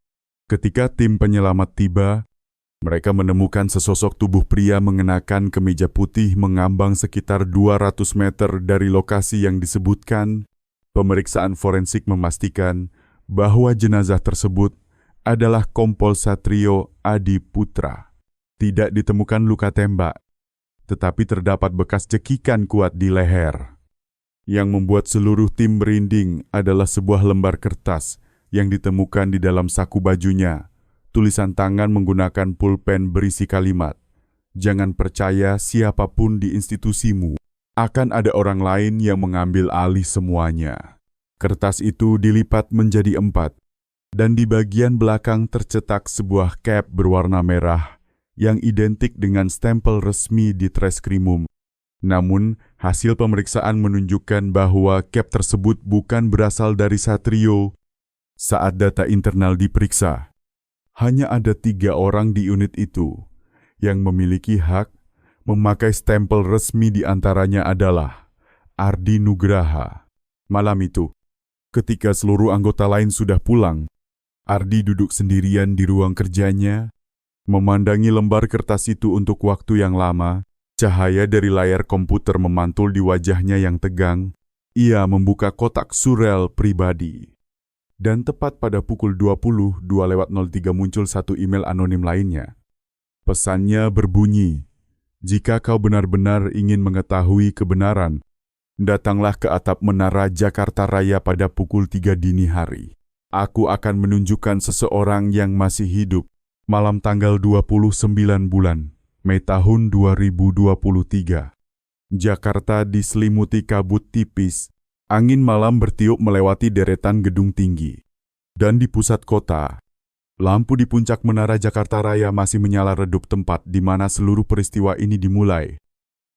Ketika tim penyelamat tiba, mereka menemukan sesosok tubuh pria mengenakan kemeja putih mengambang sekitar 200 meter dari lokasi yang disebutkan. Pemeriksaan forensik memastikan bahwa jenazah tersebut adalah Kompol Satrio Adi Putra. Tidak ditemukan luka tembak, tetapi terdapat bekas cekikan kuat di leher. Yang membuat seluruh tim merinding adalah sebuah lembar kertas yang ditemukan di dalam saku bajunya. Tulisan tangan menggunakan pulpen berisi kalimat, "Jangan percaya siapapun di institusimu. Akan ada orang lain yang mengambil alih semuanya." Kertas itu dilipat menjadi 4, dan di bagian belakang tercetak sebuah cap berwarna merah yang identik dengan stempel resmi di Treskrimum. Namun, hasil pemeriksaan menunjukkan bahwa cap tersebut bukan berasal dari Satrio. Saat data internal diperiksa, hanya ada 3 orang di unit itu yang memiliki hak memakai stempel resmi, di antaranya adalah Ardi Nugraha. Malam itu, ketika seluruh anggota lain sudah pulang, Ardi duduk sendirian di ruang kerjanya, memandangi lembar kertas itu untuk waktu yang lama. Cahaya dari layar komputer memantul di wajahnya yang tegang. Ia membuka kotak surel pribadi. Dan tepat pada pukul 22.03 muncul satu email anonim lainnya. Pesannya berbunyi, "Jika kau benar-benar ingin mengetahui kebenaran, datanglah ke atap Menara Jakarta Raya pada pukul 3 dini hari. Aku akan menunjukkan seseorang yang masih hidup. Malam tanggal 29 bulan Mei tahun 2023. Jakarta diselimuti kabut tipis. Angin malam bertiup melewati deretan gedung tinggi. Dan di pusat kota, lampu di puncak Menara Jakarta Raya masih menyala redup, tempat di mana seluruh peristiwa ini dimulai.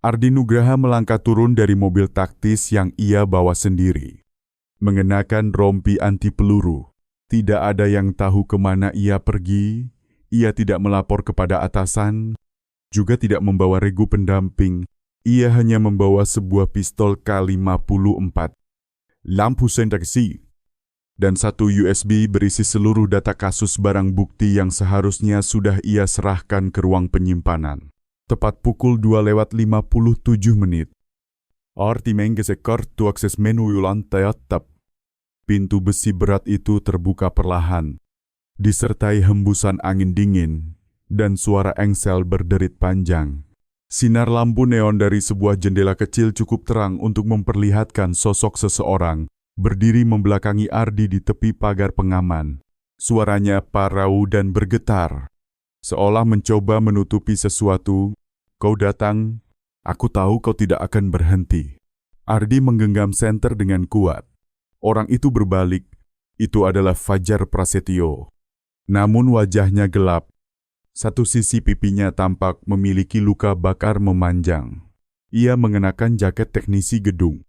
Ardi Nugraha melangkah turun dari mobil taktis yang ia bawa sendiri. Mengenakan rompi anti peluru. Tidak ada yang tahu kemana ia pergi. Ia tidak melapor kepada atasan, juga tidak membawa regu pendamping. Ia hanya membawa sebuah pistol K54, lampu sendeksi, dan satu USB berisi seluruh data kasus barang bukti yang seharusnya sudah ia serahkan ke ruang penyimpanan. Tepat pukul 2:57. Arti menggesekar tu akses menu lantai atap. Pintu besi berat itu terbuka perlahan, disertai hembusan angin dingin dan suara engsel berderit panjang. Sinar lampu neon dari sebuah jendela kecil cukup terang untuk memperlihatkan sosok seseorang berdiri membelakangi Ardi di tepi pagar pengaman. Suaranya parau dan bergetar, seolah mencoba menutupi sesuatu. "Kau datang, aku tahu kau tidak akan berhenti." Ardi menggenggam senter dengan kuat. Orang itu berbalik. Itu adalah Fajar Prasetyo. Namun wajahnya gelap. Satu sisi pipinya tampak memiliki luka bakar memanjang. Ia mengenakan jaket teknisi gedung,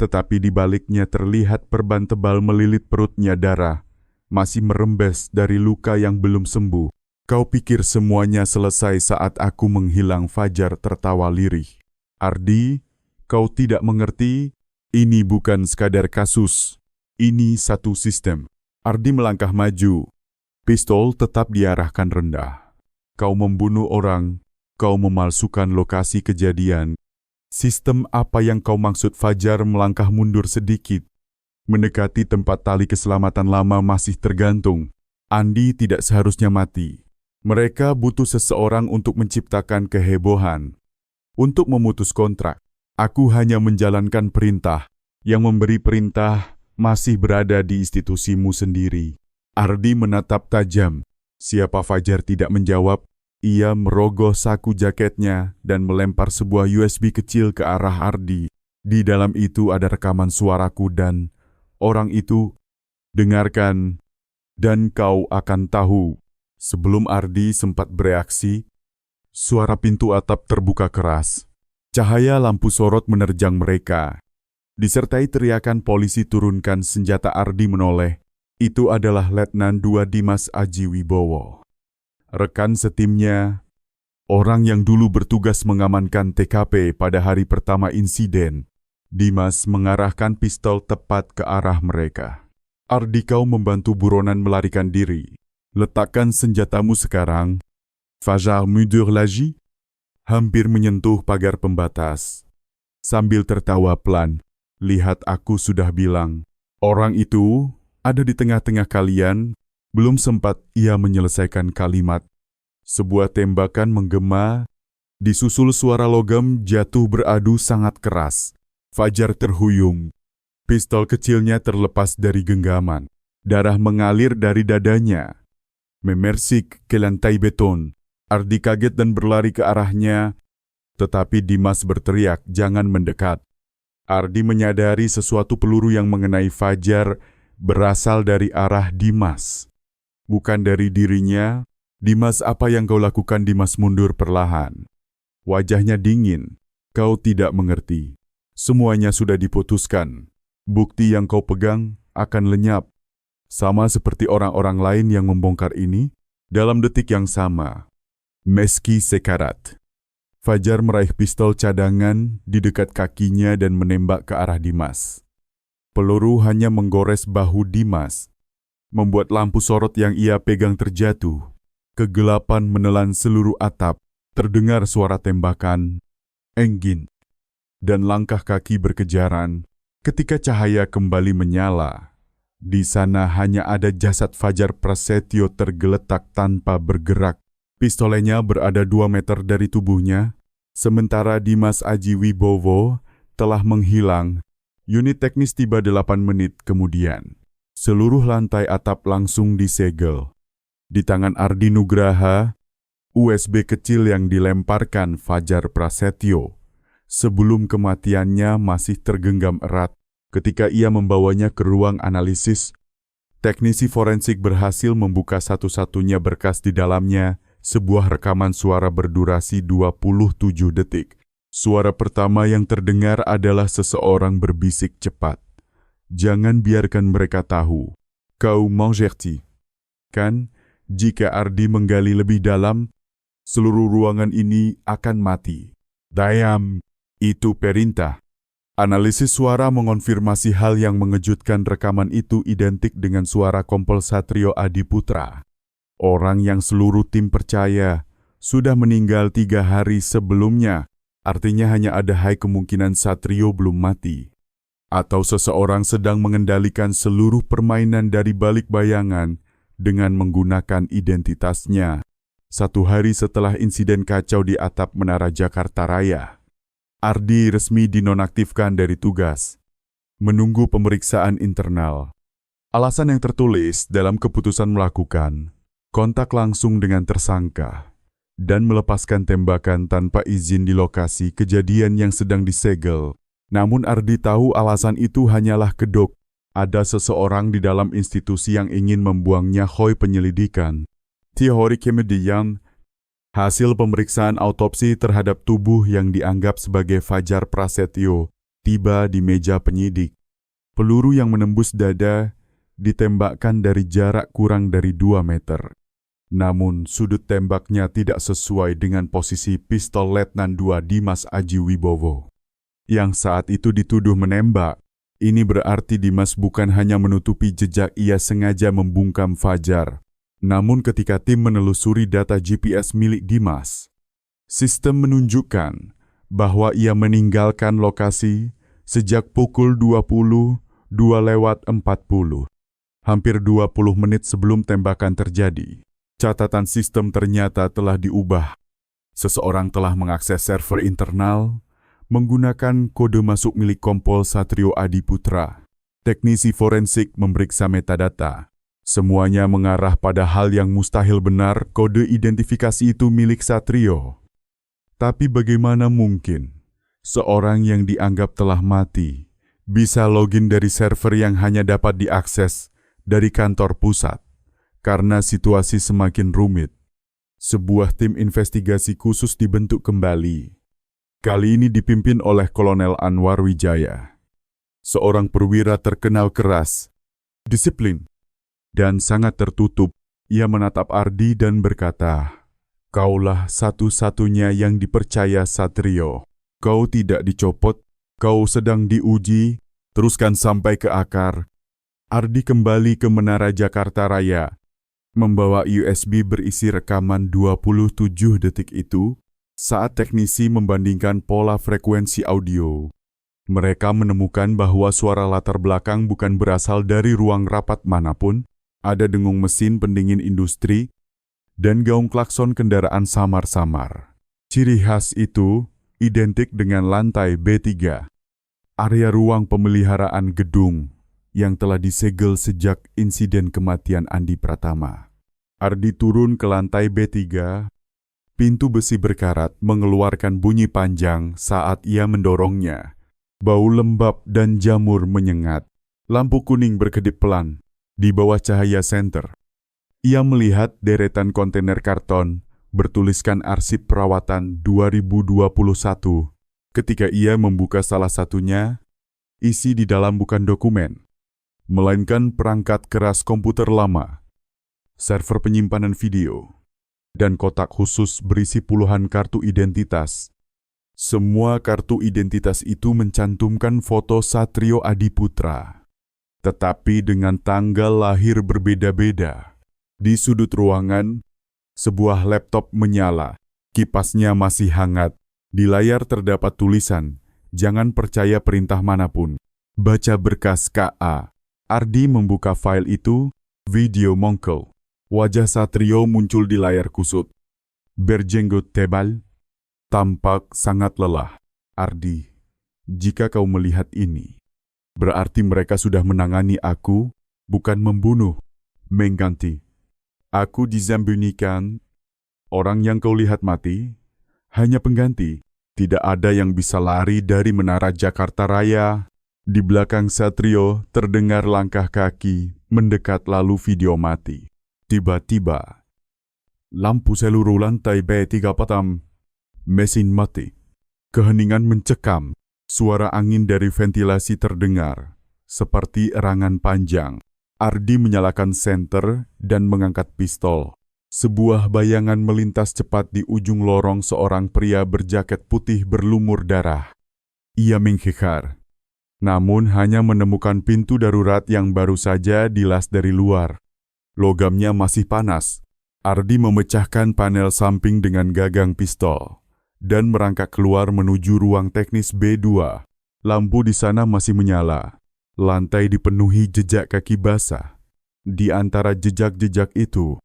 tetapi di baliknya terlihat perban tebal melilit perutnya. Darah masih merembes dari luka yang belum sembuh. "Kau pikir semuanya selesai saat aku menghilang?" Fajar tertawa lirih. "Ardi, kau tidak mengerti. Ini bukan sekadar kasus. Ini satu sistem." Ardi melangkah maju. Pistol tetap diarahkan rendah. "Kau membunuh orang, kau memalsukan lokasi kejadian. Sistem apa yang kau maksud?" Fajar melangkah mundur sedikit, mendekati tempat tali keselamatan lama masih tergantung. "Andi tidak seharusnya mati. Mereka butuh seseorang untuk menciptakan kehebohan, untuk memutus kontrak. Aku hanya menjalankan perintah. Yang memberi perintah masih berada di institusimu sendiri." Ardi menatap tajam. Siapa Fajar tidak menjawab. Ia merogoh saku jaketnya dan melempar sebuah USB kecil ke arah Ardi. "Di dalam itu ada rekaman suaraku dan orang itu. Dengarkan, dan kau akan tahu." Sebelum Ardi sempat bereaksi, suara pintu atap terbuka keras. Cahaya lampu sorot menerjang mereka. Disertai teriakan polisi, "Turunkan senjata!" Ardi menoleh. Itu adalah Letnan 2 Dimas Aji Wibowo. Rekan setimnya, orang yang dulu bertugas mengamankan TKP pada hari pertama insiden. Dimas mengarahkan pistol tepat ke arah mereka. "Ardi, kau membantu buronan melarikan diri. Letakkan senjatamu sekarang. Fajar mundur lagi, hampir menyentuh pagar pembatas. Sambil tertawa pelan, lihat aku sudah bilang. Orang itu ada di tengah-tengah kalian. Belum sempat ia menyelesaikan kalimat. Sebuah tembakan menggema, disusul suara logam jatuh beradu sangat keras. Fajar terhuyung. Pistol kecilnya terlepas dari genggaman. Darah mengalir dari dadanya. Memersik ke lantai beton. Ardi kaget dan berlari ke arahnya, tetapi Dimas berteriak, "Jangan mendekat." Ardi menyadari sesuatu peluru yang mengenai Fajar berasal dari arah Dimas. Bukan dari dirinya. "Dimas, apa yang kau lakukan?" Dimas mundur perlahan. Wajahnya dingin. "Kau tidak mengerti. Semuanya sudah diputuskan. Bukti yang kau pegang akan lenyap. Sama seperti orang-orang lain yang membongkar ini, dalam detik yang sama. Meski sekarat." Fajar meraih pistol cadangan di dekat kakinya dan menembak ke arah Dimas. Peluru hanya menggores bahu Dimas, membuat lampu sorot yang ia pegang terjatuh. Kegelapan menelan seluruh atap, terdengar suara tembakan, enggin, dan langkah kaki berkejaran. Ketika cahaya kembali menyala, di sana hanya ada jasad Fajar Prasetyo tergeletak tanpa bergerak. Pistolnya berada 2 meter dari tubuhnya, sementara Dimas Aji Wibowo telah menghilang. Unit teknis tiba 8 menit kemudian. Seluruh lantai atap langsung disegel. Di tangan Ardi Nugraha, USB kecil yang dilemparkan Fajar Prasetyo sebelum kematiannya masih tergenggam erat. Ketika ia membawanya ke ruang analisis, teknisi forensik berhasil membuka satu-satunya berkas di dalamnya, sebuah rekaman suara berdurasi 27 detik. Suara pertama yang terdengar adalah seseorang berbisik cepat. "Jangan biarkan mereka tahu. Kau mengerti? Kan, jika Ardi menggali lebih dalam, seluruh ruangan ini akan mati." "Diam, itu perintah." Analisis suara mengonfirmasi hal yang mengejutkan. Rekaman itu identik dengan suara Kompol Satrio Adiputra. Orang yang seluruh tim percaya sudah meninggal 3 hari sebelumnya. Artinya hanya ada high kemungkinan Satrio belum mati. Atau seseorang sedang mengendalikan seluruh permainan dari balik bayangan dengan menggunakan identitasnya. 1 hari setelah insiden kacau di atap Menara Jakarta Raya, Ardi resmi dinonaktifkan dari tugas, menunggu pemeriksaan internal. Alasan yang tertulis dalam keputusan melakukan kontak langsung dengan tersangka dan melepaskan tembakan tanpa izin di lokasi kejadian yang sedang disegel. Namun Ardi tahu alasan itu hanyalah kedok. Ada seseorang di dalam institusi yang ingin membuangnya hoi penyelidikan. Teori kemudian, hasil pemeriksaan autopsi terhadap tubuh yang dianggap sebagai Fajar Prasetyo tiba di meja penyidik. Peluru yang menembus dada ditembakkan dari jarak kurang dari 2 meter. Namun sudut tembaknya tidak sesuai dengan posisi pistol Letnan II Dimas Aji Wibowo, yang saat itu dituduh menembak. Ini berarti Dimas bukan hanya menutupi jejak, ia sengaja membungkam Fajar. Namun ketika tim menelusuri data GPS milik Dimas, sistem menunjukkan bahwa ia meninggalkan lokasi sejak pukul 22:40, hampir 20 menit sebelum tembakan terjadi. Catatan sistem ternyata telah diubah. Seseorang telah mengakses server internal menggunakan kode masuk milik Kompol Satrio Adiputra. Teknisi forensik memeriksa metadata. Semuanya mengarah pada hal yang mustahil benar. Kode identifikasi itu milik Satrio. Tapi bagaimana mungkin seorang yang dianggap telah mati bisa login dari server yang hanya dapat diakses dari kantor pusat? Karena situasi semakin rumit, sebuah tim investigasi khusus dibentuk kembali. Kali ini dipimpin oleh Kolonel Anwar Wijaya, seorang perwira terkenal keras, disiplin, dan sangat tertutup. Ia menatap Ardi dan berkata, "Kaulah satu-satunya yang dipercaya Satrio. Kau tidak dicopot, kau sedang diuji, teruskan sampai ke akar." Ardi kembali ke Menara Jakarta Raya. Membawa USB berisi rekaman 27 detik itu, saat teknisi membandingkan pola frekuensi audio, mereka menemukan bahwa suara latar belakang bukan berasal dari ruang rapat manapun, ada dengung mesin pendingin industri, dan gaung klakson kendaraan samar-samar. Ciri khas itu identik dengan lantai B3, area ruang pemeliharaan gedung yang telah disegel sejak insiden kematian Andi Pratama. Ardi turun ke lantai B3, pintu besi berkarat mengeluarkan bunyi panjang saat ia mendorongnya. Bau lembab dan jamur menyengat. Lampu kuning berkedip pelan di bawah cahaya senter. Ia melihat deretan kontainer karton bertuliskan arsip perawatan 2021. Ketika ia membuka salah satunya, isi di dalam bukan dokumen, melainkan perangkat keras komputer lama, server penyimpanan video, dan kotak khusus berisi puluhan kartu identitas. Semua kartu identitas itu mencantumkan foto Satrio Adiputra, tetapi dengan tanggal lahir berbeda-beda. Di sudut ruangan, sebuah laptop menyala, kipasnya masih hangat. Di layar terdapat tulisan, "Jangan percaya perintah manapun. Baca berkas KA." Ardi membuka file itu, video mongkel. Wajah Satrio muncul di layar kusut. Berjenggot tebal, tampak sangat lelah. "Ardi, jika kau melihat ini, berarti mereka sudah menangani aku, bukan membunuh, mengganti. Aku disembunyikan. Orang yang kau lihat mati, hanya pengganti. Tidak ada yang bisa lari dari Menara Jakarta Raya." Di belakang Satrio terdengar langkah kaki mendekat lalu video mati. Tiba-tiba, lampu seluruh lantai B3 padam. Mesin mati. Keheningan mencekam. Suara angin dari ventilasi terdengar, seperti erangan panjang. Ardi menyalakan senter dan mengangkat pistol. Sebuah bayangan melintas cepat di ujung lorong seorang pria berjaket putih berlumur darah. Ia menghikar, namun hanya menemukan pintu darurat yang baru saja dilas dari luar. Logamnya masih panas. Ardi memecahkan panel samping dengan gagang pistol dan merangkak keluar menuju ruang teknis B2. Lampu di sana masih menyala. Lantai dipenuhi jejak kaki basah. Di antara jejak-jejak itu,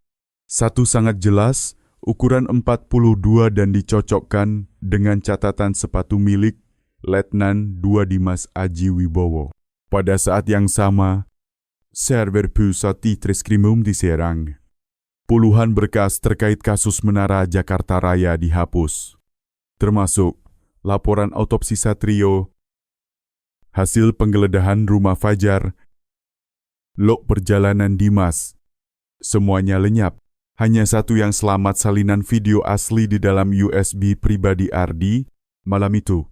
satu sangat jelas, ukuran 42 dan dicocokkan dengan catatan sepatu milik Letnan 2 Dimas Aji Wibowo. Pada saat yang sama, server pusat Treskrimum diserang. Puluhan berkas terkait kasus Menara Jakarta Raya dihapus, termasuk laporan autopsi Satrio, hasil penggeledahan rumah Fajar, log perjalanan Dimas. Semuanya lenyap. Hanya satu yang selamat, salinan video asli di dalam USB pribadi Ardi. Malam itu,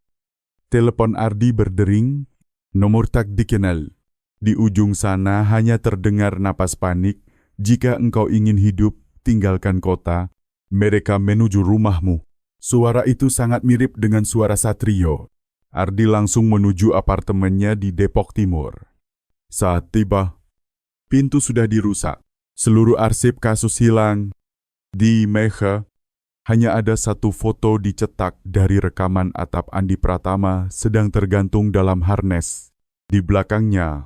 telepon Ardi berdering, nomor tak dikenal. Di ujung sana hanya terdengar napas panik. "Jika engkau ingin hidup, tinggalkan kota. Mereka menuju rumahmu." Suara itu sangat mirip dengan suara Satrio. Ardi langsung menuju apartemennya di Depok Timur. Saat tiba, pintu sudah dirusak. Seluruh arsip kasus hilang. Di meja, hanya ada satu foto dicetak dari rekaman atap Andi Pratama sedang tergantung dalam harnes. Di belakangnya,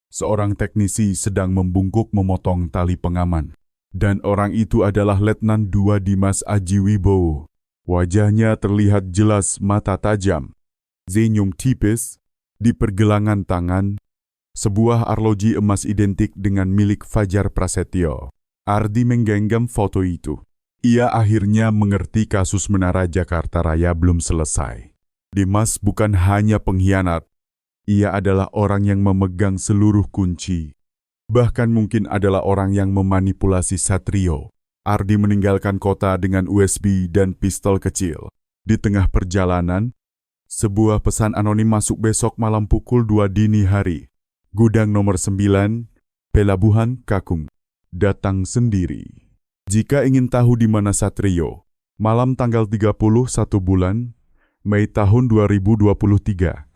seorang teknisi sedang membungkuk memotong tali pengaman. Dan orang itu adalah Letnan 2 Dimas Aji Wibowo. Wajahnya terlihat jelas, mata tajam, senyum tipis. Di pergelangan tangan, sebuah arloji emas identik dengan milik Fajar Prasetyo. Ardi menggenggam foto itu. Ia akhirnya mengerti kasus Menara Jakarta Raya belum selesai. Dimas bukan hanya pengkhianat, ia adalah orang yang memegang seluruh kunci. Bahkan mungkin adalah orang yang memanipulasi Satrio. Ardi meninggalkan kota dengan USB dan pistol kecil. Di tengah perjalanan, sebuah pesan anonim masuk besok malam pukul 2 dini hari. Gudang nomor 9, Pelabuhan Kakung. Datang sendiri. Jika ingin tahu di mana Satrio, malam tanggal 31 bulan Mei tahun 2023.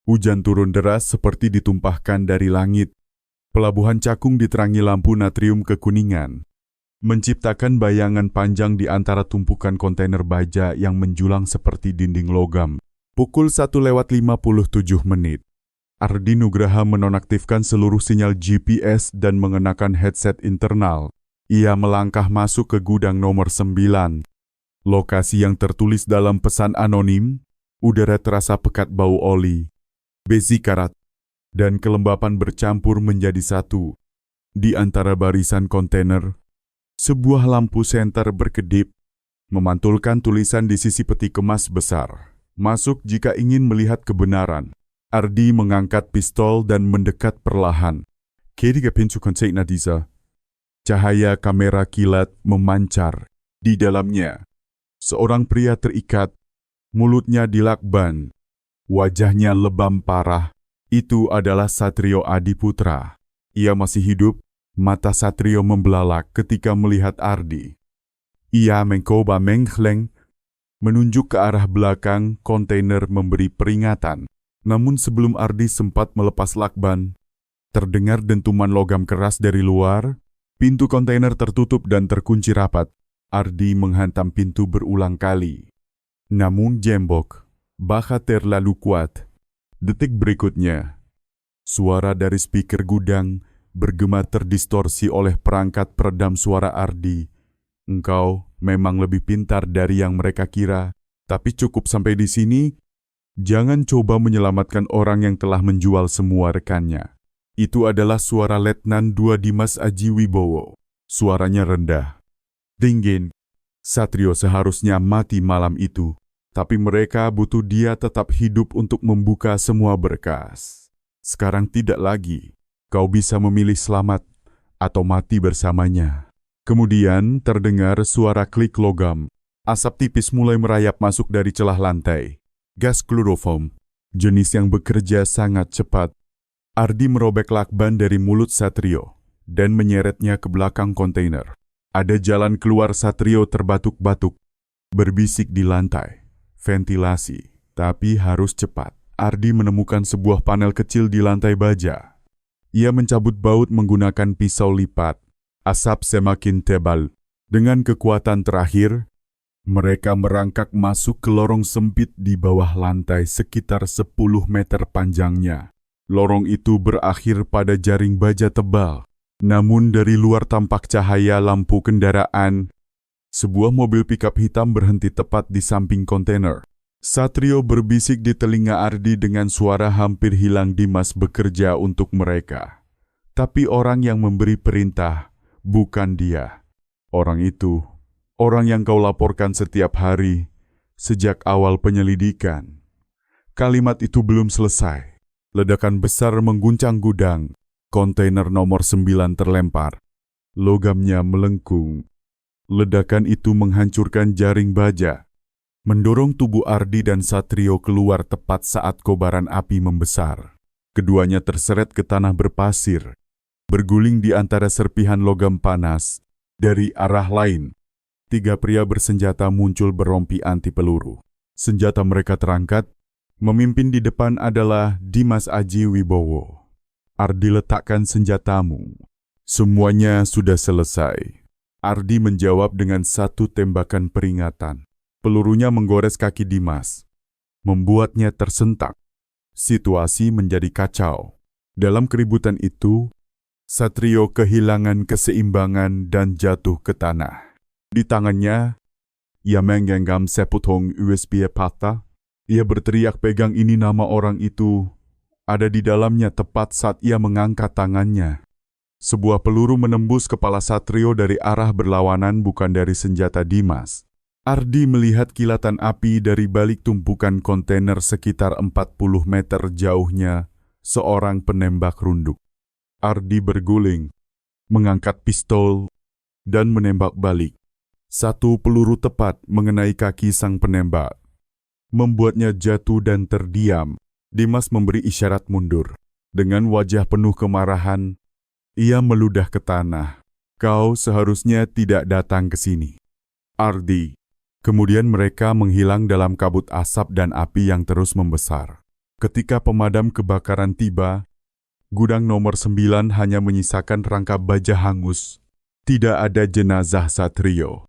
Hujan turun deras seperti ditumpahkan dari langit. Pelabuhan Cakung diterangi lampu natrium kekuningan. menciptakan bayangan panjang di antara tumpukan kontainer baja yang menjulang seperti dinding logam. Pukul 1:57, Ardi Nugraha menonaktifkan seluruh sinyal GPS dan mengenakan headset internal. Ia melangkah masuk ke gudang nomor 9. Lokasi yang tertulis dalam pesan anonim, udara terasa pekat bau oli, besi karat, dan kelembapan bercampur menjadi satu. Di antara barisan kontainer, sebuah lampu senter berkedip, memantulkan tulisan di sisi peti kemas besar. Masuk jika ingin melihat kebenaran. Ardi mengangkat pistol dan mendekat perlahan. Ketika pintu kontainer dibuka, cahaya kamera kilat memancar. Di dalamnya, seorang pria terikat, mulutnya dilakban, wajahnya lebam parah. Itu adalah Satrio Adiputra. Ia masih hidup. Mata Satrio membelalak ketika melihat Ardi. Ia mencoba menggeleng, menunjuk ke arah belakang kontainer memberi peringatan. Namun sebelum Ardi sempat melepas lakban, terdengar dentuman logam keras dari luar, pintu kontainer tertutup dan terkunci rapat. Ardi menghantam pintu berulang kali. Namun jembok, bahkan terlalu kuat. Detik berikutnya, suara dari speaker gudang bergema terdistorsi oleh perangkat peredam suara Ardi. Engkau memang lebih pintar dari yang mereka kira, tapi cukup sampai di sini. Jangan coba menyelamatkan orang yang telah menjual semua rekannya. Itu adalah suara Letnan II Dimas Aji Wibowo. Suaranya rendah, dingin. Satrio seharusnya mati malam itu, tapi mereka butuh dia tetap hidup untuk membuka semua berkas. Sekarang tidak lagi. Kau bisa memilih selamat atau mati bersamanya. Kemudian terdengar suara klik logam. Asap tipis mulai merayap masuk dari celah lantai. Gas kloroform, jenis yang bekerja sangat cepat. Ardi merobek lakban dari mulut Satrio dan menyeretnya ke belakang kontainer. Ada jalan keluar. Satrio terbatuk-batuk, berbisik di lantai. Ventilasi, tapi harus cepat. Ardi menemukan sebuah panel kecil di lantai baja. Ia mencabut baut menggunakan pisau lipat. Asap semakin tebal. Dengan kekuatan terakhir, mereka merangkak masuk ke lorong sempit di bawah lantai sekitar 10 meter panjangnya. Lorong itu berakhir pada jaring baja tebal. Namun dari luar tampak cahaya lampu kendaraan. Sebuah mobil pikap hitam berhenti tepat di samping kontainer. Satrio berbisik di telinga Ardi dengan suara hampir hilang. Dimas bekerja untuk mereka. Tapi orang yang memberi perintah bukan dia. Orang itu, orang yang kau laporkan setiap hari sejak awal penyelidikan. Kalimat itu belum selesai. Ledakan besar mengguncang gudang. Kontainer nomor 9 terlempar. Logamnya melengkung. Ledakan itu menghancurkan jaring baja, mendorong tubuh Ardi dan Satrio keluar tepat saat kobaran api membesar. Keduanya terseret ke tanah berpasir, berguling di antara serpihan logam panas. Dari arah lain, 3 pria bersenjata muncul berompi anti peluru. Senjata mereka terangkat. Memimpin di depan adalah Dimas Aji Wibowo. Ardi, letakkan senjatamu. Semuanya sudah selesai. Ardi menjawab dengan satu tembakan peringatan. Pelurunya menggores kaki Dimas, membuatnya tersentak. Situasi menjadi kacau. Dalam keributan itu, Satrio kehilangan keseimbangan dan jatuh ke tanah. Di tangannya, ia menggenggam sepotong USB patah. Ia berteriak, pegang ini, nama orang itu ada di dalamnya tepat saat ia mengangkat tangannya. Sebuah peluru menembus kepala Satrio dari arah berlawanan, bukan dari senjata Dimas. Ardi melihat kilatan api dari balik tumpukan kontainer sekitar 40 meter jauhnya, seorang penembak runduk. Ardi berguling, mengangkat pistol, dan menembak balik. Satu peluru tepat mengenai kaki sang penembak, membuatnya jatuh dan terdiam. Dimas memberi isyarat mundur. Dengan wajah penuh kemarahan, ia meludah ke tanah. Kau seharusnya tidak datang ke sini, Ardi. Kemudian mereka menghilang dalam kabut asap dan api yang terus membesar. Ketika pemadam kebakaran tiba, gudang nomor 9 hanya menyisakan rangkap baja hangus. Tidak ada jenazah Satrio.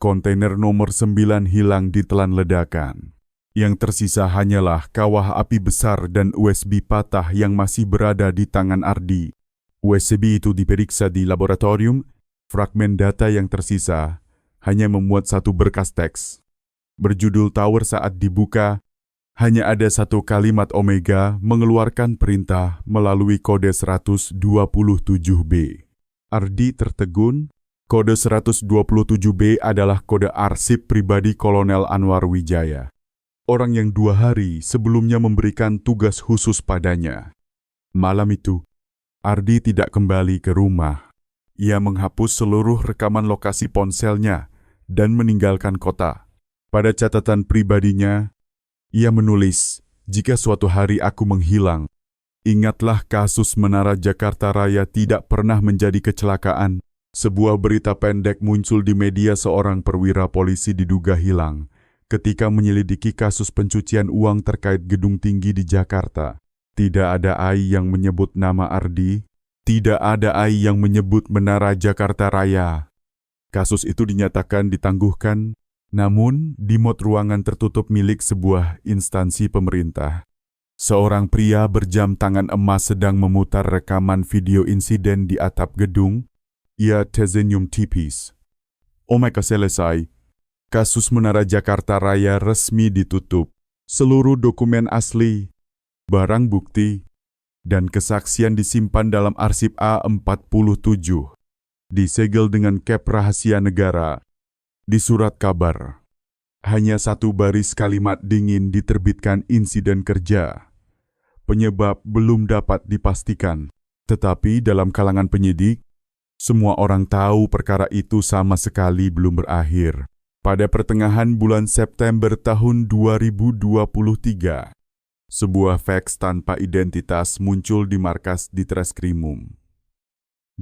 Kontainer nomor 9 hilang ditelan ledakan. Yang tersisa hanyalah kawah api besar dan USB patah yang masih berada di tangan Ardi. USB itu diperiksa di laboratorium. Fragmen data yang tersisa hanya memuat satu berkas teks. Berjudul Tower saat dibuka, hanya ada satu kalimat Omega mengeluarkan perintah melalui kode 127B. Ardi tertegun. Kode 127B adalah kode arsip pribadi Kolonel Anwar Wijaya. Orang yang 2 hari sebelumnya memberikan tugas khusus padanya. Malam itu, Ardi tidak kembali ke rumah. Ia menghapus seluruh rekaman lokasi ponselnya dan meninggalkan kota. Pada catatan pribadinya, ia menulis, "Jika suatu hari aku menghilang, ingatlah kasus Menara Jakarta Raya tidak pernah menjadi kecelakaan." Sebuah berita pendek muncul di media seorang perwira polisi diduga hilang ketika menyelidiki kasus pencucian uang terkait gedung tinggi di Jakarta. Tidak ada AI yang menyebut nama Ardi, tidak ada AI yang menyebut Menara Jakarta Raya. Kasus itu dinyatakan ditangguhkan, namun di mod ruangan tertutup milik sebuah instansi pemerintah. Seorang pria berjam tangan emas sedang memutar rekaman video insiden di atap gedung. Ia tersenyum tipis. Omega selesai. Kasus Menara Jakarta Raya resmi ditutup. Seluruh dokumen asli, barang bukti, dan kesaksian disimpan dalam arsip A47. Disegel dengan cap rahasia negara. Di surat kabar, hanya satu baris kalimat dingin diterbitkan insiden kerja. Penyebab belum dapat dipastikan. Tetapi dalam kalangan penyidik, semua orang tahu perkara itu sama sekali belum berakhir. Pada pertengahan bulan September tahun 2023, sebuah fax tanpa identitas muncul di markas Ditreskrimum.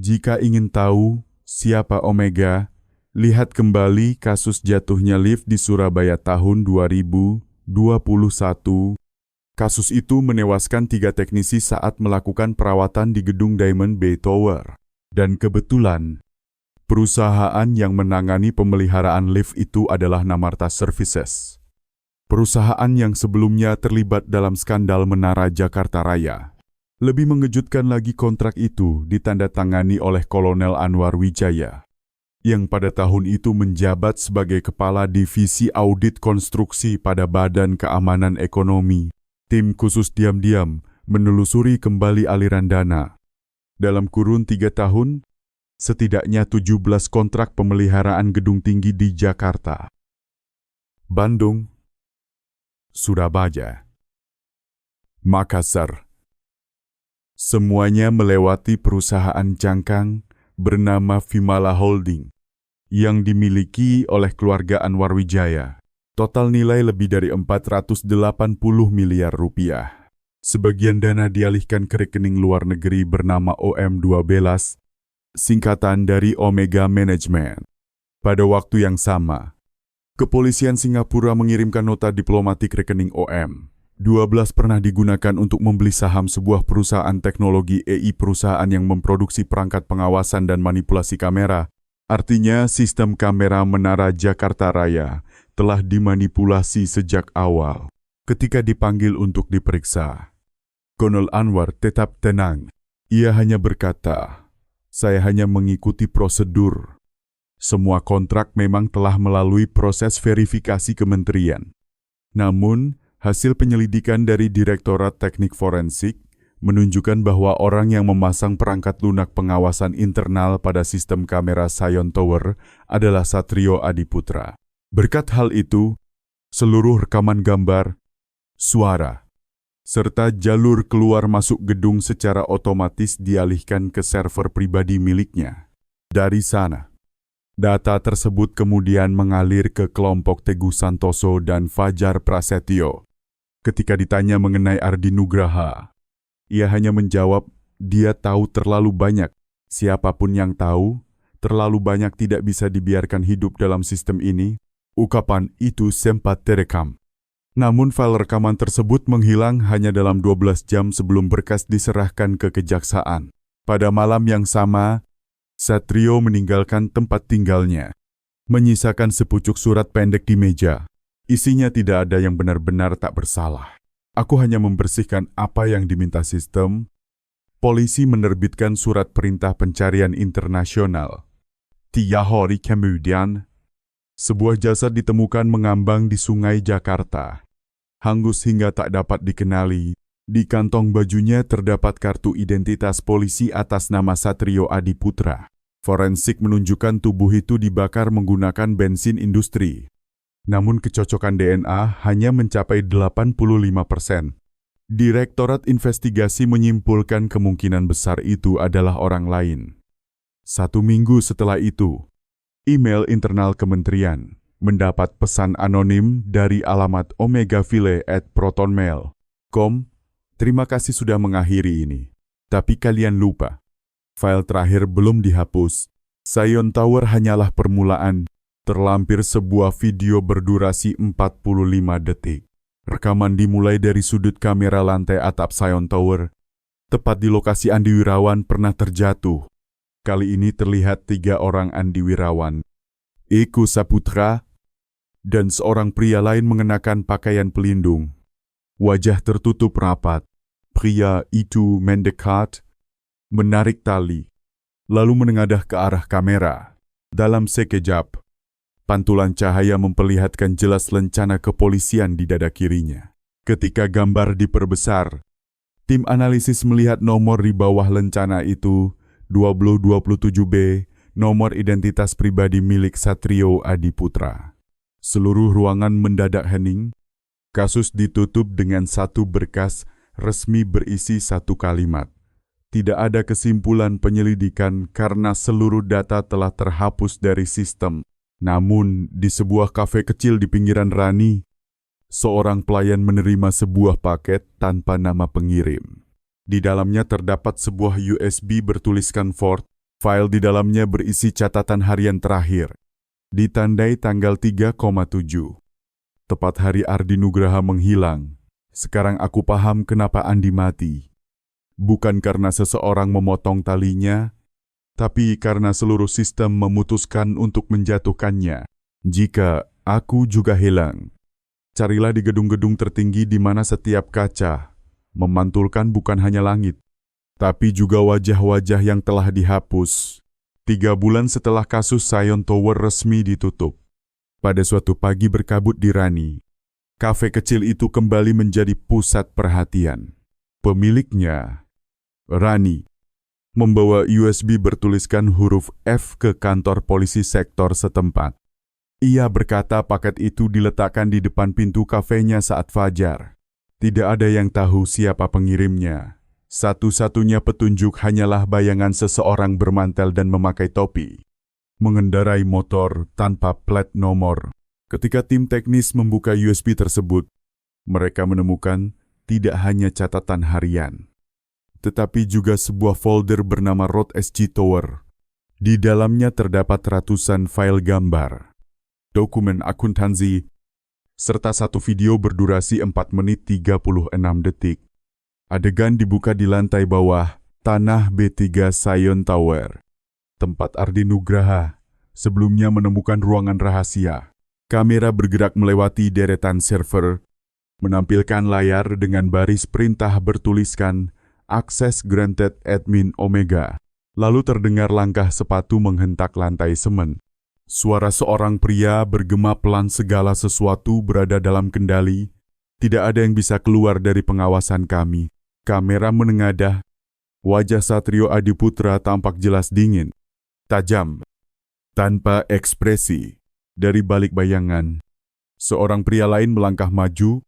Jika ingin tahu siapa Omega, lihat kembali kasus jatuhnya lift di Surabaya tahun 2021. Kasus itu menewaskan 3 teknisi saat melakukan perawatan di gedung Diamond Bay Tower. Dan kebetulan, perusahaan yang menangani pemeliharaan lift itu adalah Namarta Services. Perusahaan yang sebelumnya terlibat dalam skandal Menara Jakarta Raya. Lebih mengejutkan lagi, kontrak itu ditandatangani oleh Kolonel Anwar Wijaya, yang pada tahun itu menjabat sebagai Kepala Divisi Audit Konstruksi pada Badan Keamanan Ekonomi. Tim khusus diam-diam menelusuri kembali aliran dana. Dalam kurun 3 tahun, setidaknya 17 kontrak pemeliharaan gedung tinggi di Jakarta, Bandung, Surabaya, Makassar. Semuanya melewati perusahaan cangkang bernama Vimala Holding yang dimiliki oleh keluarga Anwar Wijaya. Total nilai lebih dari 480 miliar rupiah. Sebagian dana dialihkan ke rekening luar negeri bernama OM12, singkatan dari Omega Management. Pada waktu yang sama, kepolisian Singapura mengirimkan nota diplomatik rekening OM12 pernah digunakan untuk membeli saham sebuah perusahaan teknologi AI, perusahaan yang memproduksi perangkat pengawasan dan manipulasi kamera. Artinya, sistem kamera Menara Jakarta Raya telah dimanipulasi sejak awal. Ketika dipanggil untuk diperiksa, Kolonel Anwar tetap tenang. Ia hanya berkata, "Saya hanya mengikuti prosedur. Semua kontrak memang telah melalui proses verifikasi kementerian. Namun, hasil penyelidikan dari Direktorat Teknik Forensik menunjukkan bahwa orang yang memasang perangkat lunak pengawasan internal pada sistem kamera Sion Tower adalah Satrio Adiputra. Berkat hal itu, seluruh rekaman gambar, suara, serta jalur keluar masuk gedung secara otomatis dialihkan ke server pribadi miliknya. Dari sana, data tersebut kemudian mengalir ke kelompok Teguh Santoso dan Fajar Prasetyo. Ketika ditanya mengenai Ardi Nugraha, ia hanya menjawab, dia tahu terlalu banyak. Siapapun yang tahu, terlalu banyak tidak bisa dibiarkan hidup dalam sistem ini. Ungkapan itu sempat terekam. Namun file rekaman tersebut menghilang hanya dalam 12 jam sebelum berkas diserahkan ke kejaksaan. Pada malam yang sama, Satrio meninggalkan tempat tinggalnya, menyisakan sepucuk surat pendek di meja. Isinya tidak ada yang benar-benar tak bersalah. Aku hanya membersihkan apa yang diminta sistem. Polisi menerbitkan surat perintah pencarian internasional. 3 hari kemudian, sebuah jasad ditemukan mengambang di sungai Jakarta. Hangus hingga tak dapat dikenali. Di kantong bajunya terdapat kartu identitas polisi atas nama Satrio Adiputra. Forensik menunjukkan tubuh itu dibakar menggunakan bensin industri. Namun kecocokan DNA hanya mencapai 85%. Direktorat Investigasi menyimpulkan kemungkinan besar itu adalah orang lain. 1 minggu setelah itu, email internal kementerian mendapat pesan anonim dari alamat omegaville@protonmail.com. Terima kasih sudah mengakhiri ini. Tapi kalian lupa, file terakhir belum dihapus. Zion Tower hanyalah permulaan. Terlampir sebuah video berdurasi 45 detik. Rekaman dimulai dari sudut kamera lantai atap Zion Tower. Tepat di lokasi Andi Wirawan pernah terjatuh. Kali ini terlihat 3 orang Andi Wirawan, Eko Saputra, dan seorang pria lain mengenakan pakaian pelindung. Wajah tertutup rapat. Pria itu mendekat, menarik tali, lalu menengadah ke arah kamera. Dalam sekejap, pantulan cahaya memperlihatkan jelas lencana kepolisian di dada kirinya. Ketika gambar diperbesar, tim analisis melihat nomor di bawah lencana itu, 2027B, nomor identitas pribadi milik Satrio Adiputra. Seluruh ruangan mendadak hening. Kasus ditutup dengan satu berkas resmi berisi 1 kalimat. Tidak ada kesimpulan penyelidikan karena seluruh data telah terhapus dari sistem. Namun, di sebuah kafe kecil di pinggiran Rani, seorang pelayan menerima sebuah paket tanpa nama pengirim. Di dalamnya terdapat sebuah USB bertuliskan Ford. File di dalamnya berisi catatan harian terakhir, ditandai tanggal 3,7. Tepat hari Ardi Nugraha menghilang. Sekarang aku paham kenapa Andi mati. Bukan karena seseorang memotong talinya, tapi karena seluruh sistem memutuskan untuk menjatuhkannya. Jika aku juga hilang, carilah di gedung-gedung tertinggi di mana setiap kaca memantulkan bukan hanya langit, tapi juga wajah-wajah yang telah dihapus. 3 bulan setelah kasus Zion Tower resmi ditutup, pada suatu pagi berkabut di Rani, kafe kecil itu kembali menjadi pusat perhatian. Pemiliknya, Rani, membawa USB bertuliskan huruf F ke kantor polisi sektor setempat. Ia berkata paket itu diletakkan di depan pintu kafenya saat fajar. Tidak ada yang tahu siapa pengirimnya. Satu-satunya petunjuk hanyalah bayangan seseorang bermantel dan memakai topi, mengendarai motor tanpa plat nomor. Ketika tim teknis membuka USB tersebut, mereka menemukan tidak hanya catatan harian, tetapi juga sebuah folder bernama Road SG Tower. Di dalamnya terdapat ratusan file gambar, dokumen akuntansi, serta satu video berdurasi 4 menit 36 detik. Adegan dibuka di lantai bawah, tanah B3 Zion Tower, tempat Ardi Nugraha sebelumnya menemukan ruangan rahasia. Kamera bergerak melewati deretan server, menampilkan layar dengan baris perintah bertuliskan Access Granted Admin Omega. Lalu terdengar langkah sepatu menghentak lantai semen. Suara seorang pria bergema pelan, segala sesuatu berada dalam kendali. Tidak ada yang bisa keluar dari pengawasan kami. Kamera menengadah. Wajah Satrio Adiputra tampak jelas dingin, tajam, tanpa ekspresi. Dari balik bayangan, seorang pria lain melangkah maju,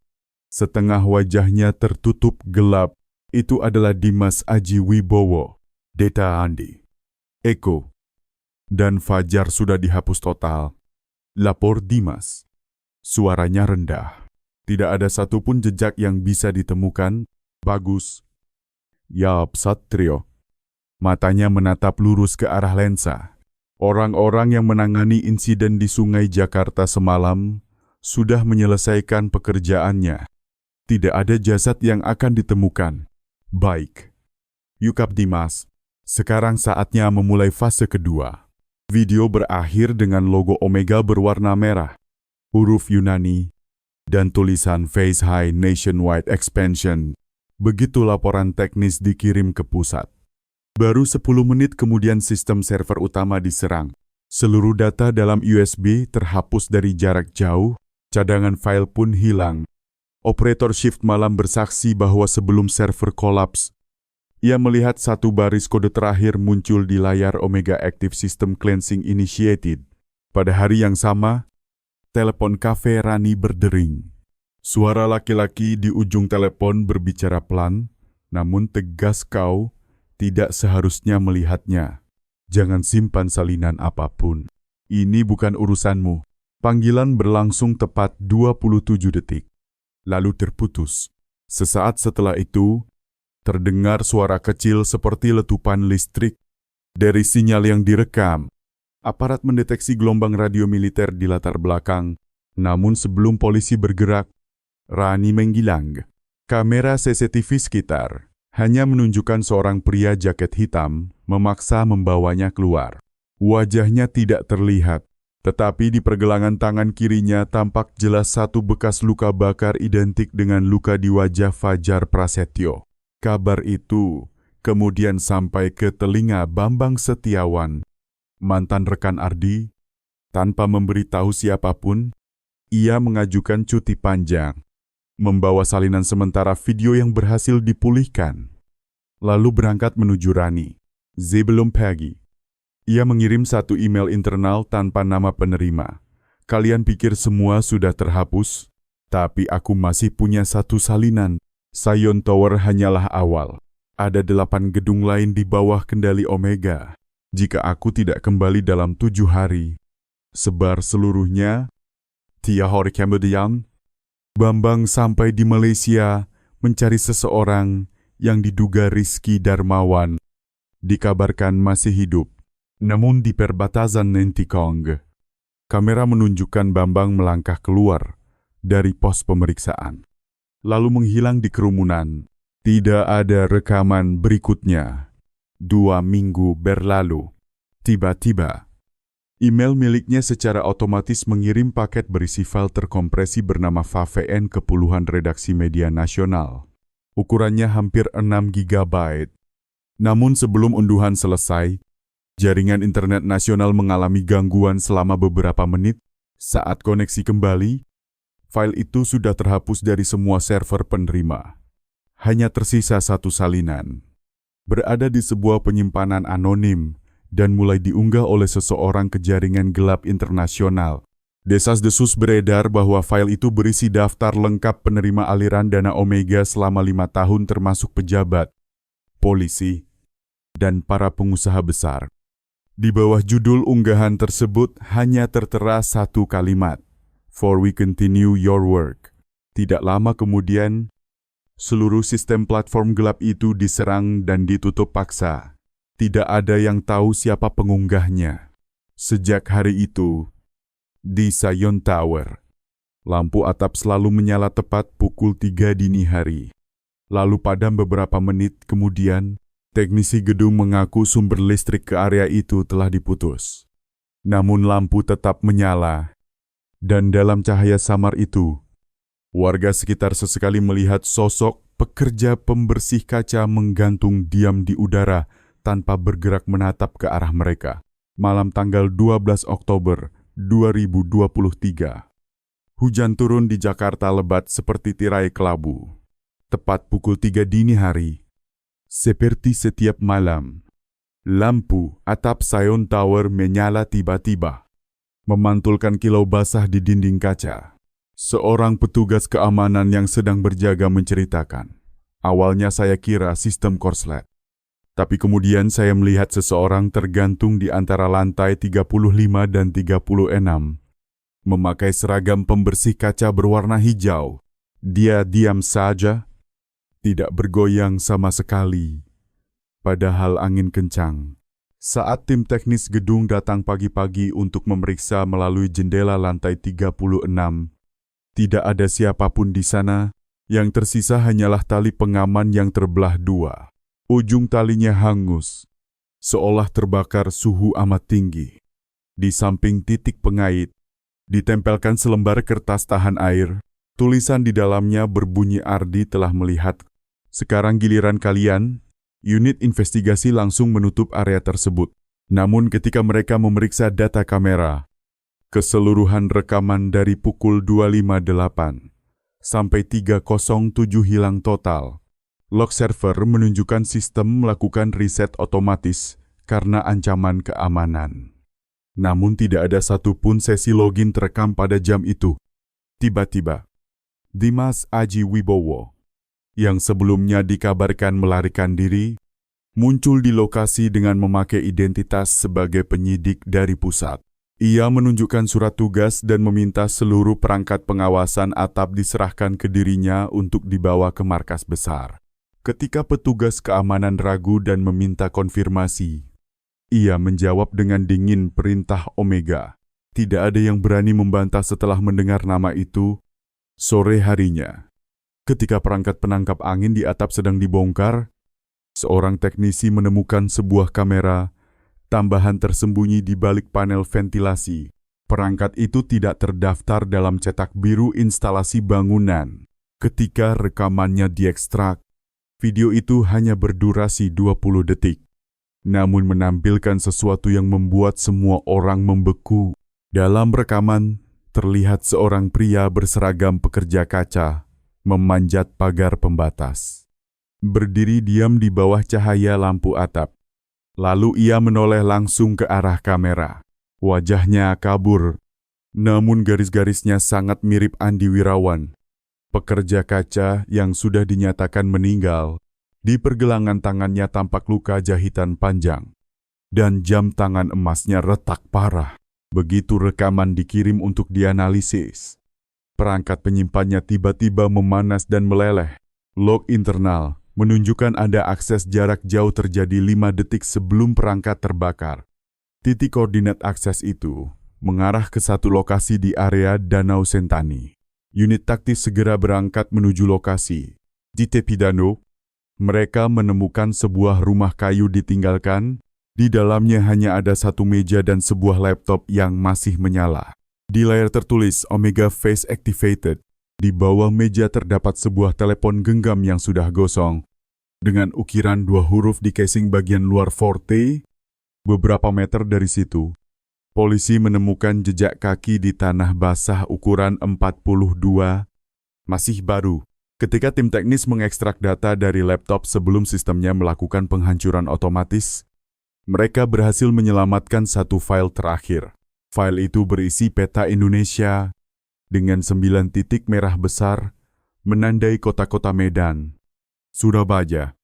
setengah wajahnya tertutup gelap. Itu adalah Dimas Aji Wibowo. Data Andi, Eko, dan Fajar sudah dihapus total. Lapor Dimas. Suaranya rendah. Tidak ada satupun jejak yang bisa ditemukan. Bagus. Yap, Satrio. Matanya menatap lurus ke arah lensa. Orang-orang yang menangani insiden di Sungai Jakarta semalam sudah menyelesaikan pekerjaannya. Tidak ada jasad yang akan ditemukan. Baik. Yukap Dimas. Sekarang saatnya memulai fase kedua. Video berakhir dengan logo Omega berwarna merah, huruf Yunani, dan tulisan Phase High Nationwide Expansion. Begitu laporan teknis dikirim ke pusat. Baru 10 menit kemudian sistem server utama diserang. Seluruh data dalam USB terhapus dari jarak jauh, cadangan file pun hilang. Operator shift malam bersaksi bahwa sebelum server kolaps, ia melihat satu baris kode terakhir muncul di layar Omega Active System Cleansing Initiated. Pada hari yang sama, telepon kafe Rani berdering. Suara laki-laki di ujung telepon berbicara pelan, namun tegas, "Kau tidak seharusnya melihatnya. Jangan simpan salinan apapun. Ini bukan urusanmu." Panggilan berlangsung tepat 27 detik. Lalu terputus. Sesaat setelah itu, terdengar suara kecil seperti letupan listrik dari sinyal yang direkam. Aparat mendeteksi gelombang radio militer di latar belakang, namun sebelum polisi bergerak, Rani menghilang. Kamera CCTV sekitar hanya menunjukkan seorang pria jaket hitam memaksa membawanya keluar. Wajahnya tidak terlihat, tetapi di pergelangan tangan kirinya tampak jelas satu bekas luka bakar identik dengan luka di wajah Fajar Prasetyo. Kabar itu kemudian sampai ke telinga Bambang Setiawan, mantan rekan Ardi. Tanpa memberitahu siapapun, ia mengajukan cuti panjang, membawa salinan sementara video yang berhasil dipulihkan. Lalu berangkat menuju Rani. Sebelum pagi, ia mengirim satu email internal tanpa nama penerima. "Kalian pikir semua sudah terhapus? Tapi aku masih punya satu salinan. Sion Tower hanyalah awal. Ada 8 gedung lain di bawah kendali Omega. Jika aku tidak kembali dalam 7 hari, sebar seluruhnya." 3 hari kemudian, Bambang sampai di Malaysia mencari seseorang yang diduga Rizky Darmawan. Dikabarkan masih hidup, namun di perbatasan Nentikong. Kamera menunjukkan Bambang melangkah keluar dari pos pemeriksaan, lalu menghilang di kerumunan. Tidak ada rekaman berikutnya. 2 minggu berlalu. Tiba-tiba, email miliknya secara otomatis mengirim paket berisi file terkompresi bernama VVN ke puluhan redaksi media nasional. Ukurannya hampir 6 GB. Namun sebelum unduhan selesai, jaringan internet nasional mengalami gangguan selama beberapa menit. Saat koneksi kembali, file itu sudah terhapus dari semua server penerima. Hanya tersisa satu salinan. Berada di sebuah penyimpanan anonim dan mulai diunggah oleh seseorang ke jaringan gelap internasional. Desas-desus beredar bahwa file itu berisi daftar lengkap penerima aliran dana Omega selama 5 tahun termasuk pejabat, polisi, dan para pengusaha besar. Di bawah judul unggahan tersebut hanya tertera satu kalimat, "For we continue your work." Tidak lama kemudian, seluruh sistem platform gelap itu diserang dan ditutup paksa. Tidak ada yang tahu siapa pengunggahnya. Sejak hari itu, di Sion Tower, lampu atap selalu menyala tepat pukul 3 dini hari. Lalu padam beberapa menit kemudian, teknisi gedung mengaku sumber listrik ke area itu telah diputus. Namun lampu tetap menyala, dan dalam cahaya samar itu, warga sekitar sesekali melihat sosok pekerja pembersih kaca menggantung diam di udara tanpa bergerak menatap ke arah mereka. Malam tanggal 12 Oktober 2023. Hujan turun di Jakarta lebat seperti tirai kelabu. Tepat pukul 3 dini hari, seperti setiap malam, lampu atap Sion Tower menyala tiba-tiba, memantulkan kilau basah di dinding kaca. Seorang petugas keamanan yang sedang berjaga menceritakan, "Awalnya saya kira sistem korslet. Tapi kemudian saya melihat seseorang tergantung di antara lantai 35 dan 36. Memakai seragam pembersih kaca berwarna hijau. Dia diam saja, tidak bergoyang sama sekali. Padahal angin kencang." Saat tim teknis gedung datang pagi-pagi untuk memeriksa melalui jendela lantai 36, tidak ada siapapun di sana. Yang tersisa hanyalah tali pengaman yang terbelah dua. Ujung talinya hangus, seolah terbakar suhu amat tinggi. Di samping titik pengait, ditempelkan selembar kertas tahan air. Tulisan di dalamnya berbunyi, "Ardi telah melihat. Sekarang giliran kalian." Unit investigasi langsung menutup area tersebut. Namun ketika mereka memeriksa data kamera, keseluruhan rekaman dari pukul 2.58 sampai 3.07 hilang total. Log server menunjukkan sistem melakukan riset otomatis karena ancaman keamanan. Namun tidak ada satupun sesi login terekam pada jam itu. Tiba-tiba, Dimas Aji Wibowo, yang sebelumnya dikabarkan melarikan diri, muncul di lokasi dengan memakai identitas sebagai penyidik dari pusat. Ia menunjukkan surat tugas dan meminta seluruh perangkat pengawasan atap diserahkan ke dirinya untuk dibawa ke markas besar. Ketika petugas keamanan ragu dan meminta konfirmasi, ia menjawab dengan dingin perintah Omega. Tidak ada yang berani membantah setelah mendengar nama itu. Sore harinya, ketika perangkat penangkap angin di atap sedang dibongkar, seorang teknisi menemukan sebuah kamera tambahan tersembunyi di balik panel ventilasi. Perangkat itu tidak terdaftar dalam cetak biru instalasi bangunan. Ketika rekamannya diekstrak, video itu hanya berdurasi 20 detik. Namun menampilkan sesuatu yang membuat semua orang membeku. Dalam rekaman, terlihat seorang pria berseragam pekerja kaca memanjat pagar pembatas. Berdiri diam di bawah cahaya lampu atap. Lalu ia menoleh langsung ke arah kamera. Wajahnya kabur, namun garis-garisnya sangat mirip Andi Wirawan, pekerja kaca yang sudah dinyatakan meninggal. Di pergelangan tangannya tampak luka jahitan panjang, dan jam tangan emasnya retak parah. Begitu rekaman dikirim untuk dianalisis, perangkat penyimpannya tiba-tiba memanas dan meleleh. Log internal menunjukkan ada akses jarak jauh terjadi 5 detik sebelum perangkat terbakar. Titik koordinat akses itu mengarah ke satu lokasi di area Danau Sentani. Unit taktis segera berangkat menuju lokasi. Di tepi danau, mereka menemukan sebuah rumah kayu ditinggalkan. Di dalamnya hanya ada satu meja dan sebuah laptop yang masih menyala. Di layar tertulis Omega Face Activated. Di bawah meja terdapat sebuah telepon genggam yang sudah gosong, dengan ukiran 2 huruf di casing bagian luar Forte. Beberapa meter dari situ, polisi menemukan jejak kaki di tanah basah ukuran 42, masih baru. Ketika tim teknis mengekstrak data dari laptop sebelum sistemnya melakukan penghancuran otomatis, mereka berhasil menyelamatkan satu file terakhir. File itu berisi peta Indonesia dengan 9 titik merah besar menandai kota-kota Medan, Surabaya,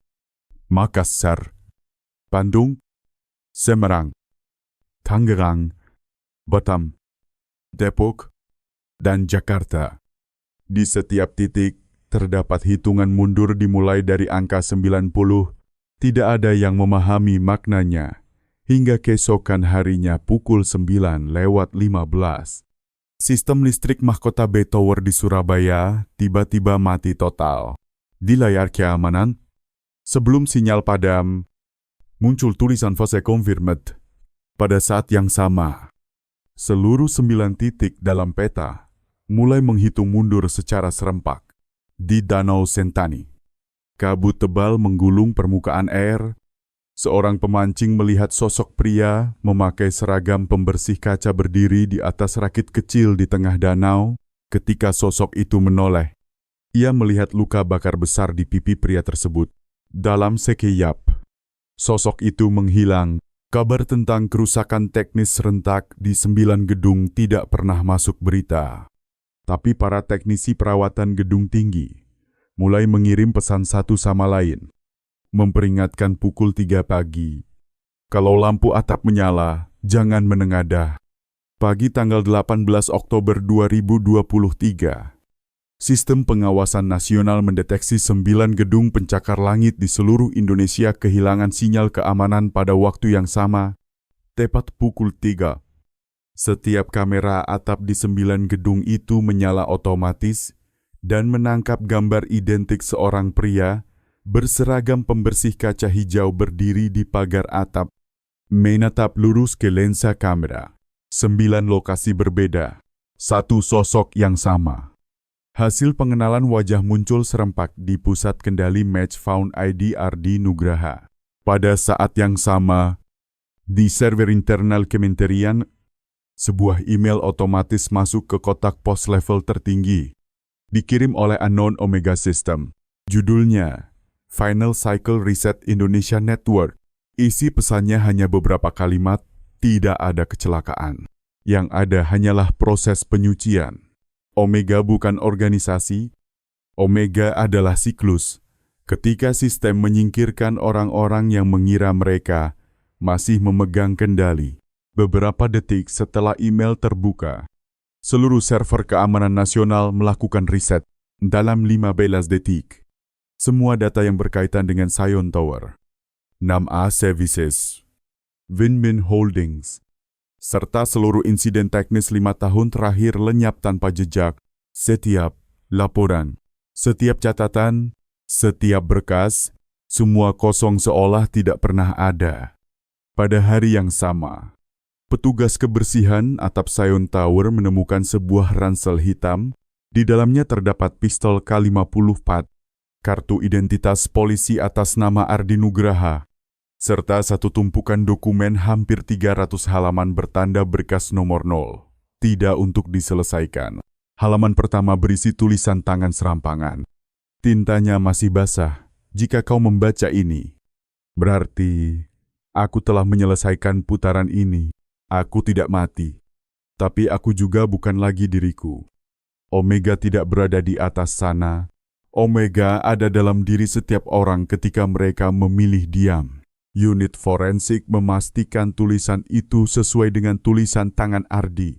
Makassar, Bandung, Semarang, Tangerang, Batam, Depok, dan Jakarta. Di setiap titik terdapat hitungan mundur dimulai dari angka 90. Tidak ada yang memahami maknanya. Hingga keesokan harinya pukul 9:15. Sistem listrik mahkota B Tower di Surabaya tiba-tiba mati total. Di layar keamanan, sebelum sinyal padam, muncul tulisan fase confirmed. Pada saat yang sama, seluruh 9 titik dalam peta mulai menghitung mundur secara serempak. Di Danau Sentani, kabut tebal menggulung permukaan air. Seorang pemancing melihat sosok pria memakai seragam pembersih kaca berdiri di atas rakit kecil di tengah danau. Ketika sosok itu menoleh, ia melihat luka bakar besar di pipi pria tersebut. Dalam sekejap, sosok itu menghilang. Kabar tentang kerusakan teknis serentak di 9 gedung tidak pernah masuk berita. Tapi para teknisi perawatan gedung tinggi mulai mengirim pesan satu sama lain, memperingatkan pukul 3 pagi. Kalau lampu atap menyala, jangan menengadah. Pagi tanggal 18 Oktober 2023, Sistem Pengawasan Nasional mendeteksi 9 gedung pencakar langit di seluruh Indonesia kehilangan sinyal keamanan pada waktu yang sama, tepat pukul 3. Setiap kamera atap di 9 gedung itu menyala otomatis dan menangkap gambar identik seorang pria berseragam pembersih kaca hijau berdiri di pagar atap menatap lurus ke lensa kamera. 9 lokasi berbeda, satu sosok yang sama. Hasil pengenalan wajah muncul serempak di pusat kendali Match Found ID Ardi Nugraha. Pada saat yang sama, di server internal Kementerian, sebuah email otomatis masuk ke kotak pos level tertinggi, dikirim oleh Unknown Omega System. Judulnya, Final Cycle Reset Indonesia Network. Isi pesannya hanya beberapa kalimat, tidak ada kecelakaan. Yang ada hanyalah proses penyucian. Omega bukan organisasi, Omega adalah siklus. Ketika sistem menyingkirkan orang-orang yang mengira mereka masih memegang kendali. Beberapa detik setelah email terbuka, seluruh server keamanan nasional melakukan riset dalam 15 detik. Semua data yang berkaitan dengan Sion Tower, 6A Services, Winmin Holdings, serta seluruh insiden teknis 5 tahun terakhir lenyap tanpa jejak. Setiap laporan, setiap catatan, setiap berkas, semua kosong seolah tidak pernah ada. Pada hari yang sama, petugas kebersihan atap Sion Tower menemukan sebuah ransel hitam. Di dalamnya terdapat pistol K54, kartu identitas polisi atas nama Ardi Nugraha, serta satu tumpukan dokumen hampir 300 halaman bertanda berkas nomor 0. Tidak untuk diselesaikan. Halaman pertama berisi tulisan tangan serampangan. Tintanya masih basah. Jika kau membaca ini, berarti aku telah menyelesaikan putaran ini. Aku tidak mati. Tapi aku juga bukan lagi diriku. Omega tidak berada di atas sana. Omega ada dalam diri setiap orang ketika mereka memilih diam. Unit forensik memastikan tulisan itu sesuai dengan tulisan tangan Ardi.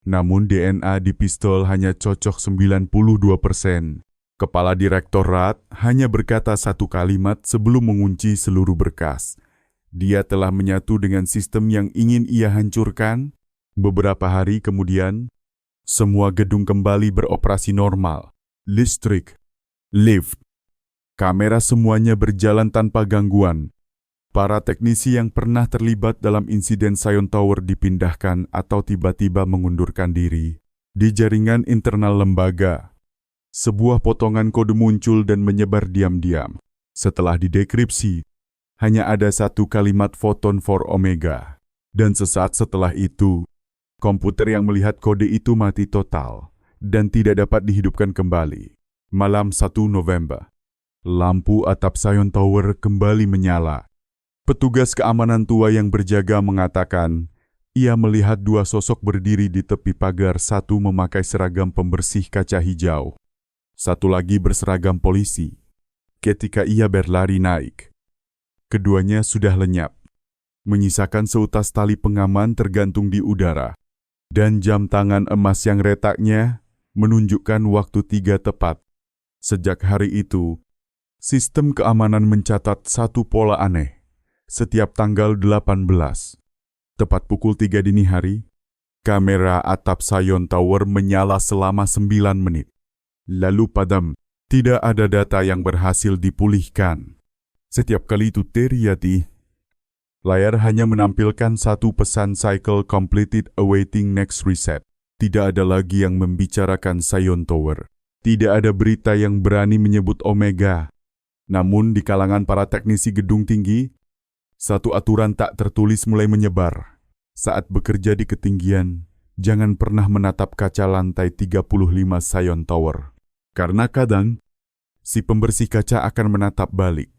Namun DNA di pistol hanya cocok 92%. Kepala direktorat hanya berkata satu kalimat sebelum mengunci seluruh berkas. Dia telah menyatu dengan sistem yang ingin ia hancurkan. Beberapa hari kemudian, semua gedung kembali beroperasi normal. Listrik, lift, kamera semuanya berjalan tanpa gangguan. Para teknisi yang pernah terlibat dalam insiden Sion Tower dipindahkan atau tiba-tiba mengundurkan diri. Di jaringan internal lembaga, sebuah potongan kode muncul dan menyebar diam-diam. Setelah didekripsi, hanya ada satu kalimat photon for Omega. Dan sesaat setelah itu, komputer yang melihat kode itu mati total dan tidak dapat dihidupkan kembali. Malam 1 November, lampu atap Sion Tower kembali menyala. Petugas keamanan tua yang berjaga mengatakan, ia melihat dua sosok berdiri di tepi pagar, satu memakai seragam pembersih kaca hijau, satu lagi berseragam polisi. Ketika ia berlari naik, keduanya sudah lenyap, menyisakan seutas tali pengaman tergantung di udara, dan jam tangan emas yang retaknya menunjukkan waktu 3 tepat. Sejak hari itu, sistem keamanan mencatat satu pola aneh. Setiap tanggal 18, tepat pukul 3 dini hari, kamera atap Sion Tower menyala selama 9 menit. Lalu padam, tidak ada data yang berhasil dipulihkan. Setiap kali itu terjadi, layar hanya menampilkan satu pesan cycle completed awaiting next reset. Tidak ada lagi yang membicarakan Sion Tower. Tidak ada berita yang berani menyebut Omega. Namun di kalangan para teknisi gedung tinggi, satu aturan tak tertulis mulai menyebar. Saat bekerja di ketinggian, jangan pernah menatap kaca lantai 35 Sion Tower. Karena kadang, si pembersih kaca akan menatap balik.